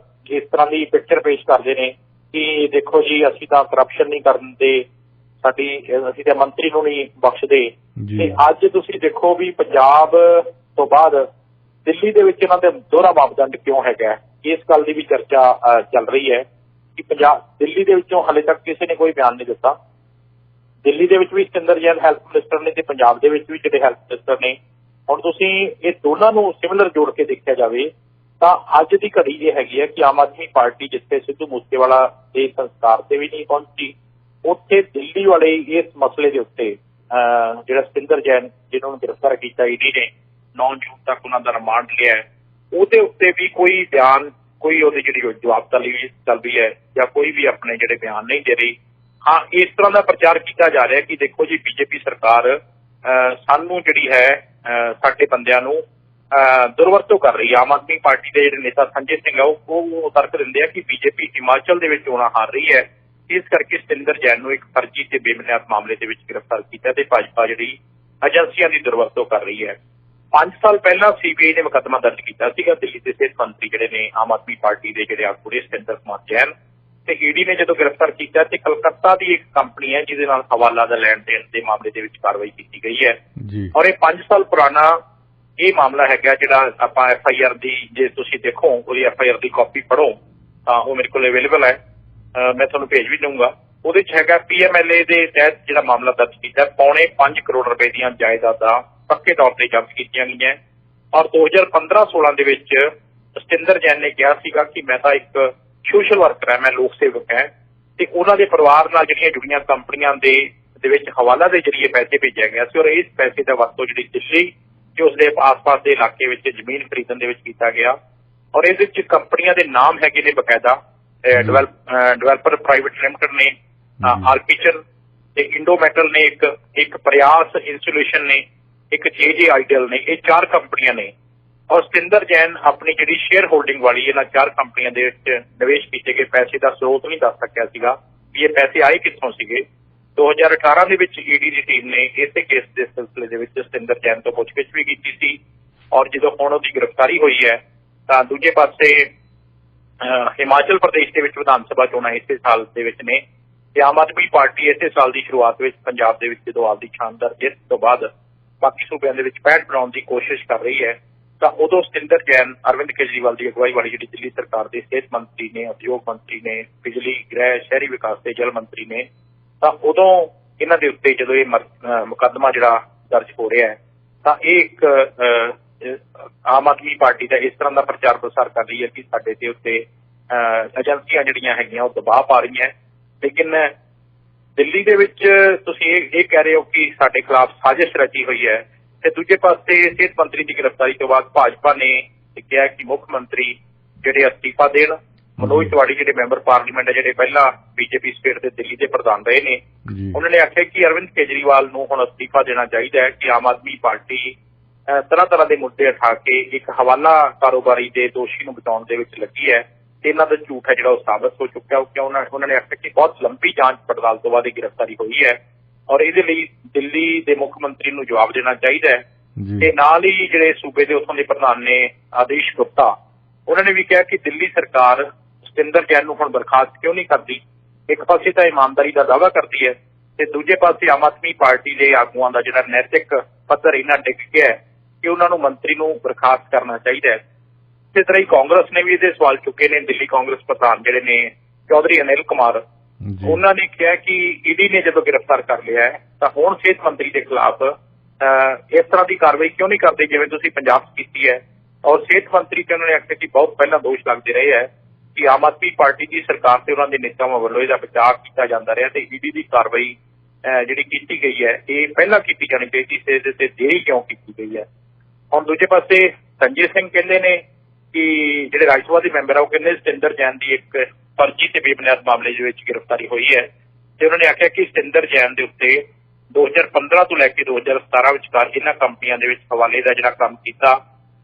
ਇਸ ਤਰ੍ਹਾਂ ਦੀ ਪਿਕਚਰ ਪੇਸ਼ ਕਰਦੇ ਨੇ ਕਿ ਦੇਖੋ ਜੀ ਅਸੀਂ ਤਾਂ ਕਰਪਸ਼ਨ ਨਹੀਂ ਕਰਨ ਦੇ, ਅਸੀਂ ਤਾਂ ਮੰਤਰੀ ਨੂੰ ਨਹੀਂ ਬਖਸ਼ਦੇ। ਤੇ ਅੱਜ ਤੁਸੀਂ ਦੇਖੋ ਵੀ ਪੰਜਾਬ ਤੋਂ ਬਾਅਦ ਦਿੱਲੀ ਦੇ ਵਿੱਚ ਇਹਨਾਂ ਦੇ ਦੋਹਰਾ ਮਾਪਦੰਡ ਕਿਉਂ ਹੈਗਾ, ਇਸ ਗੱਲ ਦੀ ਵੀ ਚਰਚਾ ਚੱਲ ਰਹੀ ਹੈ ਕਿ ਦਿੱਲੀ ਦੇ ਵਿੱਚੋਂ ਹਾਲੇ ਤੱਕ ਕਿਸੇ ਨੇ ਕੋਈ ਬਿਆਨ ਨਹੀਂ ਦਿੱਤਾ। ਦਿੱਲੀ ਦੇ ਵਿੱਚ ਵੀ ਸਤਿੰਦਰ ਜੈਨ ਹੈਲਥ ਮਿਨਿਸਟਰ ਨੇ ਤੇ ਪੰਜਾਬ ਦੇ ਵਿੱਚ ਵੀ ਜਿਹੜੇ ਹੈਲਥ ਮਿਨਿਸਟਰ ਨੇ। ਹੁਣ ਤੁਸੀਂ ਇਹ ਦੋਨਾਂ ਨੂੰ ਸਿਮਿਲਰ ਜੋੜ ਕੇ ਦੇਖਿਆ ਜਾਵੇ ਤਾਂ ਅੱਜ ਦੀ ਘੜੀ ਇਹ ਹੈਗੀ ਹੈ ਕਿ ਆਮ ਆਦਮੀ ਪਾਰਟੀ ਜਿੱਥੇ ਸਿੱਧੂ ਮੂਸੇਵਾਲਾ ਦੇ ਸੰਸਕਾਰ ਤੇ ਵੀ ਨਹੀਂ ਪਹੁੰਚੀ, ਉੱਥੇ ਦਿੱਲੀ ਵਾਲੇ ਇਸ ਮਸਲੇ ਦੇ ਉੱਤੇ ਜਿਹੜਾ ਸਤਿੰਦਰ ਜੈਨ ਜਿਹਨਾਂ ਨੂੰ ਗ੍ਰਿਫਤਾਰ ਕੀਤਾ ਈਡੀ ਨੇ 9 ਜੂਨ ਤੱਕ ਉਹਨਾਂ ਦਾ ਰਿਮਾਂਡ ਲਿਆ, ਉਹਦੇ ਉੱਤੇ ਵੀ ਕੋਈ ਬਿਆਨ, ਕੋਈ ਉਹਦੀ ਜਿਹੜੀ ਜਵਾਬਤਾਲੀ ਚੱਲ ਰਹੀ ਹੈ ਜਾਂ ਕੋਈ ਵੀ ਆਪਣੇ ਜਿਹੜੇ ਬਿਆਨ ਨਹੀਂ ਦੇ ਰਹੀ। ਹਾਂ, ਇਸ ਤਰ੍ਹਾਂ ਦਾ ਪ੍ਰਚਾਰ ਕੀਤਾ ਜਾ ਰਿਹਾ ਕਿ ਦੇਖੋ ਜੀ BJP ਸਰਕਾਰ ਸਾਨੂੰ ਜਿਹੜੀ ਹੈ ਸਾਡੇ ਬੰਦਿਆਂ ਨੂੰ ਦੁਰਵਰਤੋਂ ਕਰ ਰਹੀ ਹੈ। ਆਮ ਆਦਮੀ ਪਾਰਟੀ ਦੇ ਜਿਹੜੇ ਨੇਤਾ ਸੰਜੇ ਸਿੰਘ ਆ ਉਹ ਤਰਕ ਦਿੰਦੇ ਆ ਕਿ BJP ਹਿਮਾਚਲ ਦੇ ਵਿੱਚ ਚੋਣਾਂ ਹਾਰ ਰਹੀ ਹੈ, ਇਸ ਕਰਕੇ ਸਤਿੰਦਰ ਜੈਨ ਨੂੰ ਇੱਕ ਫਰਜ਼ੀ ਤੇ ਬੇਬੁਨਿਆਦ ਮਾਮਲੇ ਦੇ ਵਿੱਚ ਗ੍ਰਿਫਤਾਰ ਕੀਤਾ ਤੇ ਭਾਜਪਾ ਜਿਹੜੀ ਏਜੰਸੀਆਂ ਦੀ ਦੁਰਵਰਤੋਂ ਕਰ ਰਹੀ ਹੈ। 5 ਸਾਲ ਪਹਿਲਾਂ CBI ਨੇ ਮੁਕੱਦਮਾ ਦਰਜ ਕੀਤਾ ਸੀਗਾ ਦਿੱਲੀ ਦੇ ਸਿਹਤ ਮੰਤਰੀ ਜਿਹੜੇ ਨੇ ਆਮ ਆਦਮੀ ਪਾਰਟੀ ਦੇ ਜਿਹੜੇ ਆਗੂ ਨੇ ਸਤਿੰਦਰ ਕੁਮਾਰ ਜੈਨ, ਤੇ ਈਡੀ ਨੇ ਜਦੋਂ ਗ੍ਰਿਫਤਾਰ ਕੀਤਾ ਤੇ ਕਲਕੱਤਾ ਦੀ ਇੱਕ ਕੰਪਨੀ ਹੈ ਜਿਹਦੇ ਨਾਲ ਹਵਾਲਾ ਦਾ ਲੈਣ ਦੇਣ ਦੇ ਮਾਮਲੇ ਦੇ ਵਿੱਚ ਕਾਰਵਾਈ ਕੀਤੀ ਗਈ ਹੈ। ਔਰ ਇਹ 5 ਸਾਲ ਪੁਰਾਣਾ ਇਹ ਮਾਮਲਾ ਹੈਗਾ ਜਿਹੜਾ ਆਪਾਂ FIR ਦੀ, ਜੇ ਤੁਸੀਂ ਦੇਖੋ ਉਹਦੀ FIR ਦੀ ਕਾਪੀ ਪੜ੍ਹੋ ਤਾਂ ਉਹ ਮੇਰੇ ਕੋਲ ਅਵੇਲੇਬਲ ਹੈ, ਮੈਂ ਤੁਹਾਨੂੰ ਭੇਜ ਵੀ ਦਊਂਗਾ। ਉਹਦੇ ਚ ਹੈਗਾ PMLA ਦੇ ਤਹਿਤ ਜਿਹੜਾ ਮਾਮਲਾ ਦਰਜ ਕੀਤਾ, ਪੌਣੇ 5 ਕਰੋੜ ਰੁਪਏ ਦੀਆਂ ਜਾਇਦਾਦਾਂ ਪੱਕੇ ਤੌਰ ਤੇ ਜ਼ਬਤ ਕੀਤੀਆਂ ਗਈਆਂ। ਔਰ 2015-16 ਦੇ ਵਿੱਚ ਸਤਿੰਦਰ ਜੈਨ ਨੇ ਕਿਹਾ ਸੀਗਾ ਕਿ ਮੈਂ ਤਾਂ ਇੱਕ ਸੋਸ਼ਲ ਵਰਕਰ ਹੈ, ਮੈਂ ਲੋਕ ਸੇਵਕ ਹੈ, ਤੇ ਉਹਨਾਂ ਦੇ ਪਰਿਵਾਰ ਨਾਲ ਜਿਹੜੀਆਂ ਜੁੜੀਆਂ ਕੰਪਨੀਆਂ ਦੇ ਵਿੱਚ ਹਵਾਲਾ ਦੇ ਜ਼ਰੀਏ ਪੈਸੇ ਭੇਜਿਆ ਗਿਆ ਸੀ ਔਰ ਇਸ ਪੈਸੇ ਦਾ ਵਰਤੋਂ ਜਿਹੜੀ ਦਿੱਲੀ ਤੇ ਉਸਦੇ ਆਸ-ਪਾਸ ਦੇ ਇਲਾਕੇ ਵਿੱਚ ਜ਼ਮੀਨ ਖਰੀਦਣ ਦੇ ਵਿੱਚ ਕੀਤਾ ਗਿਆ। ਔਰ ਇਹਦੇ ਵਿੱਚ ਕੰਪਨੀਆਂ ਦੇ ਨਾਮ ਹੈਗੇ ਨੇ ਬਕਾਇਦਾ, ਡਿਵੈਲਪਰ ਪ੍ਰਾਈਵੇਟ ਲਿਮਟਿਡ ਨੇ, ਆਰਕੀਚਰ ਤੇ ਇੰਡੋਮੈਟਲ ਨੇ, ਇੱਕ ਪ੍ਰਯਾਸ ਇੰਸੂਲੇਸ਼ਨ ਨੇ, ਇੱਕ JJ ਆਈਡਲ ਨੇ, ਇਹ 4 ਕੰਪਨੀਆਂ ਨੇ। ਔਰ ਸਤਿੰਦਰ ਜੈਨ ਆਪਣੀ ਜਿਹੜੀ ਸ਼ੇਅਰ ਹੋਲਡਿੰਗ ਵਾਲੀ ਇਹਨਾਂ 4 ਕੰਪਨੀਆਂ ਦੇ ਵਿੱਚ ਨਿਵੇਸ਼ ਕੀਤੇ ਗਏ ਪੈਸੇ ਦਾ ਸਰੋਤ ਨਹੀਂ ਦੱਸ ਸਕਿਆ ਸੀਗਾ ਵੀ ਇਹ ਪੈਸੇ ਆਏ ਕਿੱਥੋਂ ਸੀਗੇ। 2018 ਦੇ ਵਿੱਚ ਈਡੀ ਦੀ ਟੀਮ ਨੇ ਇਸੇ ਕੇਸ ਦੇ ਸਿਲਸਿਲੇ ਦੇ ਵਿੱਚ ਸਤਿੰਦਰ ਜੈਨ ਤੋਂ ਪੁੱਛਗਿੱਛ ਵੀ ਕੀਤੀ ਸੀ ਔਰ ਜਦੋਂ ਹੁਣ ਉਹਦੀ ਗ੍ਰਿਫਤਾਰੀ ਹੋਈ ਹੈ ਤਾਂ ਦੂਜੇ ਪਾਸੇ ਹਿਮਾਚਲ ਪ੍ਰਦੇਸ਼ ਦੇ ਵਿੱਚ ਵਿਧਾਨ ਸਭਾ ਚੋਣਾਂ ਇਸੇ ਸਾਲ ਦੇ ਵਿੱਚ ਨੇ ਤੇ ਆਮ ਆਦਮੀ ਪਾਰਟੀ ਇਸੇ ਸਾਲ ਦੀ ਸ਼ੁਰੂਆਤ ਵਿੱਚ ਪੰਜਾਬ ਦੇ ਵਿੱਚ ਜਦੋਂ ਆਪਦੀ ਸ਼ਾਨਦਾਰ ਜਿੱਤ ਤੋਂ ਬਾਅਦ ਬਾਕੀ ਸੂਬਿਆਂ ਦੇ ਵਿੱਚ ਪੈਠ ਬਣਾਉਣ ਦੀ ਕੋਸ਼ਿਸ਼ ਕਰ ਰਹੀ ਹੈ ਤਾਂ ਉਦੋਂ ਸਤਿੰਦਰ ਜੈਨ ਅਰਵਿੰਦ ਕੇਜਰੀਵਾਲ ਦੀ ਅਗਵਾਈ ਵਾਲੀ ਜਿਹੜੀ ਦਿੱਲੀ ਸਰਕਾਰ ਦੇ ਸਿਹਤ ਮੰਤਰੀ ਨੇ, ਉਦਯੋਗ ਮੰਤਰੀ ਨੇ, ਬਿਜਲੀ, ਗ੍ਰਹਿ, ਸ਼ਹਿਰੀ ਵਿਕਾਸ ਤੇ ਜਲ ਮੰਤਰੀ ਨੇ, ਤਾਂ ਉਦੋਂ ਇਹਨਾਂ ਦੇ ਉੱਤੇ ਜਦੋਂ ਇਹ ਮੁਕੱਦਮਾ ਜਿਹੜਾ ਦਰਜ ਹੋ ਰਿਹਾ ਹੈ ਤਾਂ ਇਹ ਇੱਕ ਆਮ ਆਦਮੀ ਪਾਰਟੀ ਦਾ ਇਸ ਤਰ੍ਹਾਂ ਦਾ ਪ੍ਰਚਾਰ ਪ੍ਰਸਾਰ ਕਰ ਰਹੀ ਹੈ ਕਿ ਸਾਡੇ ਦੇ ਉੱਤੇ ਏਜੰਸੀਆਂ ਜਿਹੜੀਆਂ ਹੈਗੀਆਂ ਉਹ ਦਬਾਅ ਪਾ ਰਹੀਆਂ। ਲੇਕਿਨ ਦਿੱਲੀ ਦੇ ਵਿੱਚ ਤੁਸੀਂ ਇਹ ਕਹਿ ਰਹੇ ਹੋ ਕਿ ਸਾਡੇ ਖਿਲਾਫ ਸਾਜ਼ਿਸ਼ ਰਚੀ ਹੋਈ ਹੈ ਤੇ ਦੂਜੇ ਪਾਸੇ ਸਿਹਤ ਮੰਤਰੀ ਦੀ ਗ੍ਰਿਫਤਾਰੀ ਤੋਂ ਬਾਅਦ ਭਾਜਪਾ ਨੇ ਕਿਹਾ ਕਿ ਮੁੱਖ ਮੰਤਰੀ ਜਿਹੜੇ ਅਸਤੀਫਾ ਦੇਣ ਮਨੋਜ ਤਿਵਾੜੀ ਜਿਹੜੇ ਮੈਂਬਰ ਪਾਰਲੀਮੈਂਟ ਹੈ, ਜਿਹੜੇ ਪਹਿਲਾਂ ਬੀਜੇਪੀ ਸਟੇਟ ਦੇ ਦਿੱਲੀ ਦੇ ਪ੍ਰਧਾਨ ਰਹੇ ਨੇ, ਉਹਨਾਂ ਨੇ ਆਖਿਆ ਕਿ ਅਰਵਿੰਦ ਕੇਜਰੀਵਾਲ ਨੂੰ ਹੁਣ ਅਸਤੀਫਾ ਦੇਣਾ ਚਾਹੀਦਾ ਹੈ ਕਿ ਆਮ ਆਦਮੀ ਪਾਰਟੀ ਤਰ੍ਹਾਂ ਤਰ੍ਹਾਂ ਦੇ ਮੁੱਦੇ ਉਠਾ ਕੇ ਇੱਕ ਹਵਾਲਾ ਕਾਰੋਬਾਰੀ ਦੇ ਦੋਸ਼ੀ ਨੂੰ ਬਚਾਉਣ ਦੇ ਵਿੱਚ ਲੱਗੀ ਹੈ ਤੇ ਇਹਨਾਂ ਦਾ ਝੂਠ ਹੈ ਜਿਹੜਾ ਉਹ ਸਾਬਤ ਹੋ ਚੁੱਕਿਆ। ਉਹਨਾਂ ਨੇ ਆਖਿਆ ਕਿ ਬਹੁਤ ਲੰਬੀ ਜਾਂਚ ਪੜਤਾਲ ਤੋਂ ਬਾਅਦ ਇਹ ਗ੍ਰਿਫਤਾਰੀ ਹੋਈ ਹੈ ਔਰ ਇਹਦੇ ਲਈ ਦਿੱਲੀ ਦੇ ਮੁੱਖ ਮੰਤਰੀ ਨੂੰ ਜਵਾਬ ਦੇਣਾ ਚਾਹੀਦਾ ਹੈ। ਤੇ ਨਾਲ ਹੀ ਜਿਹੜੇ ਸੂਬੇ ਦੇ ਉੱਥੋਂ ਦੇ ਪ੍ਰਧਾਨ ਨੇ ਆਦੇਸ਼ ਗੁਪਤਾ, ਉਹਨਾਂ ਨੇ ਵੀ ਕਿਹਾ ਕਿ ਦਿੱਲੀ ਸਰਕਾਰ ਸਤਿੰਦਰ ਜੈਨ ਨੂੰ ਹੁਣ ਬਰਖਾਸਤ ਕਿਉਂ ਨਹੀਂ ਕਰਦੀ। ਇੱਕ ਪਾਸੇ ਤਾਂ ਇਮਾਨਦਾਰੀ ਦਾ ਦਾਅਵਾ ਕਰਦੀ ਹੈ ਤੇ ਦੂਜੇ ਪਾਸੇ ਆਮ ਆਦਮੀ ਪਾਰਟੀ ਦੇ ਆਗੂਆਂ ਦਾ ਜਿਹੜਾ ਨੈਤਿਕ ਪੱਧਰ ਇੰਨਾ ਡਿੱਗ ਗਿਆ ਹੈ ਕਿ ਉਹਨਾਂ ਨੂੰ ਮੰਤਰੀ ਨੂੰ ਬਰਖਾਸਤ ਕਰਨਾ ਚਾਹੀਦਾ ਹੈ। ਇਸੇ ਤਰ੍ਹਾਂ ਹੀ ਕਾਂਗਰਸ ਨੇ ਵੀ ਇਹਦੇ ਸਵਾਲ ਚੁੱਕੇ ਨੇ। ਦਿੱਲੀ ਕਾਂਗਰਸ ਪ੍ਰਧਾਨ ਜਿਹੜੇ ਨੇ ਚੌਧਰੀ ਅਨਿਲ ਕੁਮਾਰ, ਉਹਨਾਂ ਨੇ ਕਿਹਾ ਕਿ ਈਡੀ ਨੇ ਜਦੋਂ ਗ੍ਰਿਫਤਾਰ ਕਰ ਲਿਆ ਹੈ ਤਾਂ ਹੁਣ ਸਿਹਤ ਮੰਤਰੀ ਦੇ ਖਿਲਾਫ ਇਸ ਤਰ੍ਹਾਂ ਦੀ ਕਾਰਵਾਈ ਕਿਉਂ ਨਹੀਂ ਕਰਦੇ ਜਿਵੇਂ ਤੁਸੀਂ ਪੰਜਾਬ 'ਚ ਕੀਤੀ ਹੈ। ਔਰ ਸਿਹਤ ਮੰਤਰੀ ਤੇ ਉਹਨਾਂ ਨੇ ਆਖਿਆ ਕਿ ਬਹੁਤ ਪਹਿਲਾਂ ਦੋਸ਼ ਲੱਗਦੇ ਰਹੇ ਹੈ ਕਿ ਆਮ ਆਦਮੀ ਪਾਰਟੀ ਦੀ ਸਰਕਾਰ ਤੇ ਉਹਨਾਂ ਦੇ ਨੇਤਾਵਾਂ ਵੱਲੋਂ ਇਹਦਾ ਬਚਾਅ ਕੀਤਾ ਜਾਂਦਾ ਰਿਹਾ ਤੇ ਈਡੀ ਦੀ ਕਾਰਵਾਈ ਜਿਹੜੀ ਕੀਤੀ ਗਈ ਹੈ ਇਹ ਪਹਿਲਾਂ ਕੀਤੀ ਜਾਣੀ ਚਾਹੀਦੀ ਸੀ, ਇਹਦੇ ਤੇ ਦੇਰੀ ਕਿਉਂ ਕੀਤੀ ਗਈ ਹੈ। ਹੁਣ ਦੂਜੇ ਪਾਸੇ ਸੰਜੇ ਸਿੰਘ ਕਹਿੰਦੇ ਨੇ ਕਿ ਜਿਹੜੇ ਰਾਜ ਸਭਾ ਦੇ ਮੈਂਬਰ ਆ ਉਹ ਕਹਿੰਦੇ ਸਤਿੰਦਰ ਜੈਨ ਦੀ ਇੱਕ ਫਰਜ਼ੀ ਤੇ ਬੇਬੁਨਿਆਦ ਮਾਮਲੇ ਦੇ ਵਿੱਚ ਗ੍ਰਿਫਤਾਰੀ ਹੋਈ ਹੈ ਤੇ ਉਹਨਾਂ ਨੇ ਆਖਿਆ ਕਿ ਸਤਿੰਦਰ ਜੈਨ ਦੇ ਉੱਤੇ 2015 ਤੋਂ ਲੈ ਕੇ 2017 ਵਿਚਕਾਰ ਇਹਨਾਂ ਕੰਪਨੀਆਂ ਦੇ ਵਿੱਚ ਹਵਾਲੇ ਦਾ ਜਿਹੜਾ ਕੰਮ ਕੀਤਾ,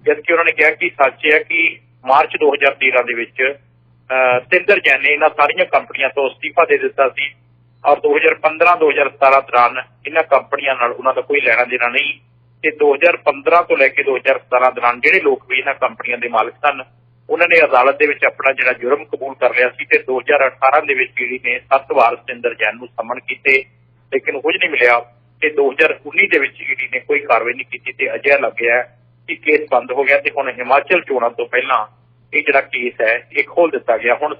ਜਦਕਿ ਉਹਨਾਂ ਨੇ ਕਿਹਾ ਕਿ ਸੱਚ ਹੈ ਕਿ ਮਾਰਚ 2013 ਦੇ ਵਿੱਚ ਸਤਿੰਦਰ ਜੈਨ ਨੇ ਇਹਨਾਂ ਸਾਰੀਆਂ ਕੰਪਨੀਆਂ ਤੋਂ ਅਸਤੀਫਾ ਦੇ ਦਿੱਤਾ ਸੀ ਔਰ 2015-2017 ਦੌਰਾਨ ਇਹਨਾਂ ਕੰਪਨੀਆਂ ਨਾਲ ਉਹਨਾਂ ਦਾ ਕੋਈ ਲੈਣਾ ਦੇਣਾ ਨਹੀਂ ਤੇ 2015 ਤੋਂ ਲੈ ਕੇ 2017 ਦੌਰਾਨ ਜਿਹੜੇ ਲੋਕ ਵੀ ਇਹਨਾਂ ਕੰਪਨੀਆਂ ਦੇ ਮਾਲਕ ਸਨ ਉਹਨਾਂ ਨੇ ਅਦਾਲਤ ਦੇ ਵਿੱਚ ਆਪਣਾ ਜਿਹੜਾ ਜੁਰਮ ਕਬੂਲ ਕਰ ਲਿਆ ਸੀ ਤੇ 2018 ਦੇ ਵਿੱਚ ਈਡੀ ਨੇ 7 ਵਾਰ ਸਤਿੰਦਰ ਜੈਨ ਨੂੰ ਸਮਨ ਕੀਤੇ ਲੇਕਿਨ ਕੁਝ ਨਹੀਂ ਮਿਲਿਆ ਤੇ 2019 ਦੇ ਵਿੱਚ ਈਡੀ ਨੇ ਕੋਈ ਕਾਰਵਾਈ ਨਹੀਂ ਕੀਤੀ ਤੇ ਅਜਿਹਾ ਲੱਗਿਆ ਕਿ ਕੇਸ ਬੰਦ ਹੋ ਗਿਆ ਤੇ ਹੁਣ ਹਿਮਾਚਲ ਚੋਣਾਂ ਤੋਂ ਪਹਿਲਾਂ ਇਹ ਜਿਹੜਾ ਕੇਸ ਹੈ ਇਹ ਖੋਲ ਦਿੱਤਾ ਗਿਆ। ਹੁਣ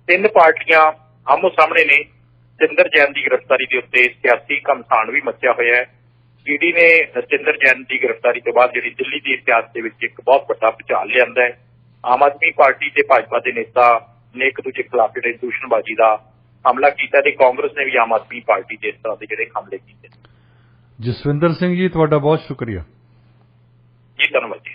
3 ਪਾਰਟੀਆਂ ਆਮੋ ਸਾਹਮਣੇ ਨੇ। ਸਤਿੰਦਰ ਜੈਨ ਦੀ ਗ੍ਰਿਫਤਾਰੀ ਦੇ ਉੱਤੇ ਸਿਆਸੀ ਘਮਸਾਨ ਵੀ ਮਚਿਆ ਹੋਇਆ ਹੈ। ਈਡੀ ਨੇ ਸਤਿੰਦਰ ਜੈਨ ਦੀ ਗ੍ਰਿਫਤਾਰੀ ਤੋਂ ਬਾਅਦ ਜਿਹੜੀ ਦਿੱਲੀ ਦੀ ਇਤਿਹਾਸ ਦੇ ਵਿੱਚ ਇੱਕ ਬਹੁਤ ਵੱਡਾ ਭੁਚਾਲ ਲਿਆਂਦਾ ਹੈ। ਆਮ ਆਦਮੀ ਪਾਰਟੀ ਤੇ ਭਾਜਪਾ ਦੇ ਨੇਤਾ ਨੇ ਇੱਕ ਦੂਜੇ ਖਿਲਾਫ ਜਿਹੜੇ ਦੂਸ਼ਣਬਾਜ਼ੀ ਦਾ ਹਮਲਾ ਕੀਤਾ ਤੇ ਕਾਂਗਰਸ ਨੇ ਵੀ ਆਮ ਆਦਮੀ ਪਾਰਟੀ ਦੇ ਇਸ ਤਰ੍ਹਾਂ ਦੇ ਜਿਹੜੇ ਹਮਲੇ ਕੀਤੇ। ਜਸਵਿੰਦਰ ਸਿੰਘ ਜੀ, ਤੁਹਾਡਾ ਬਹੁਤ ਸ਼ੁਕਰੀਆ। ਜੀ ਧੰਨਵਾਦ ਜੀ।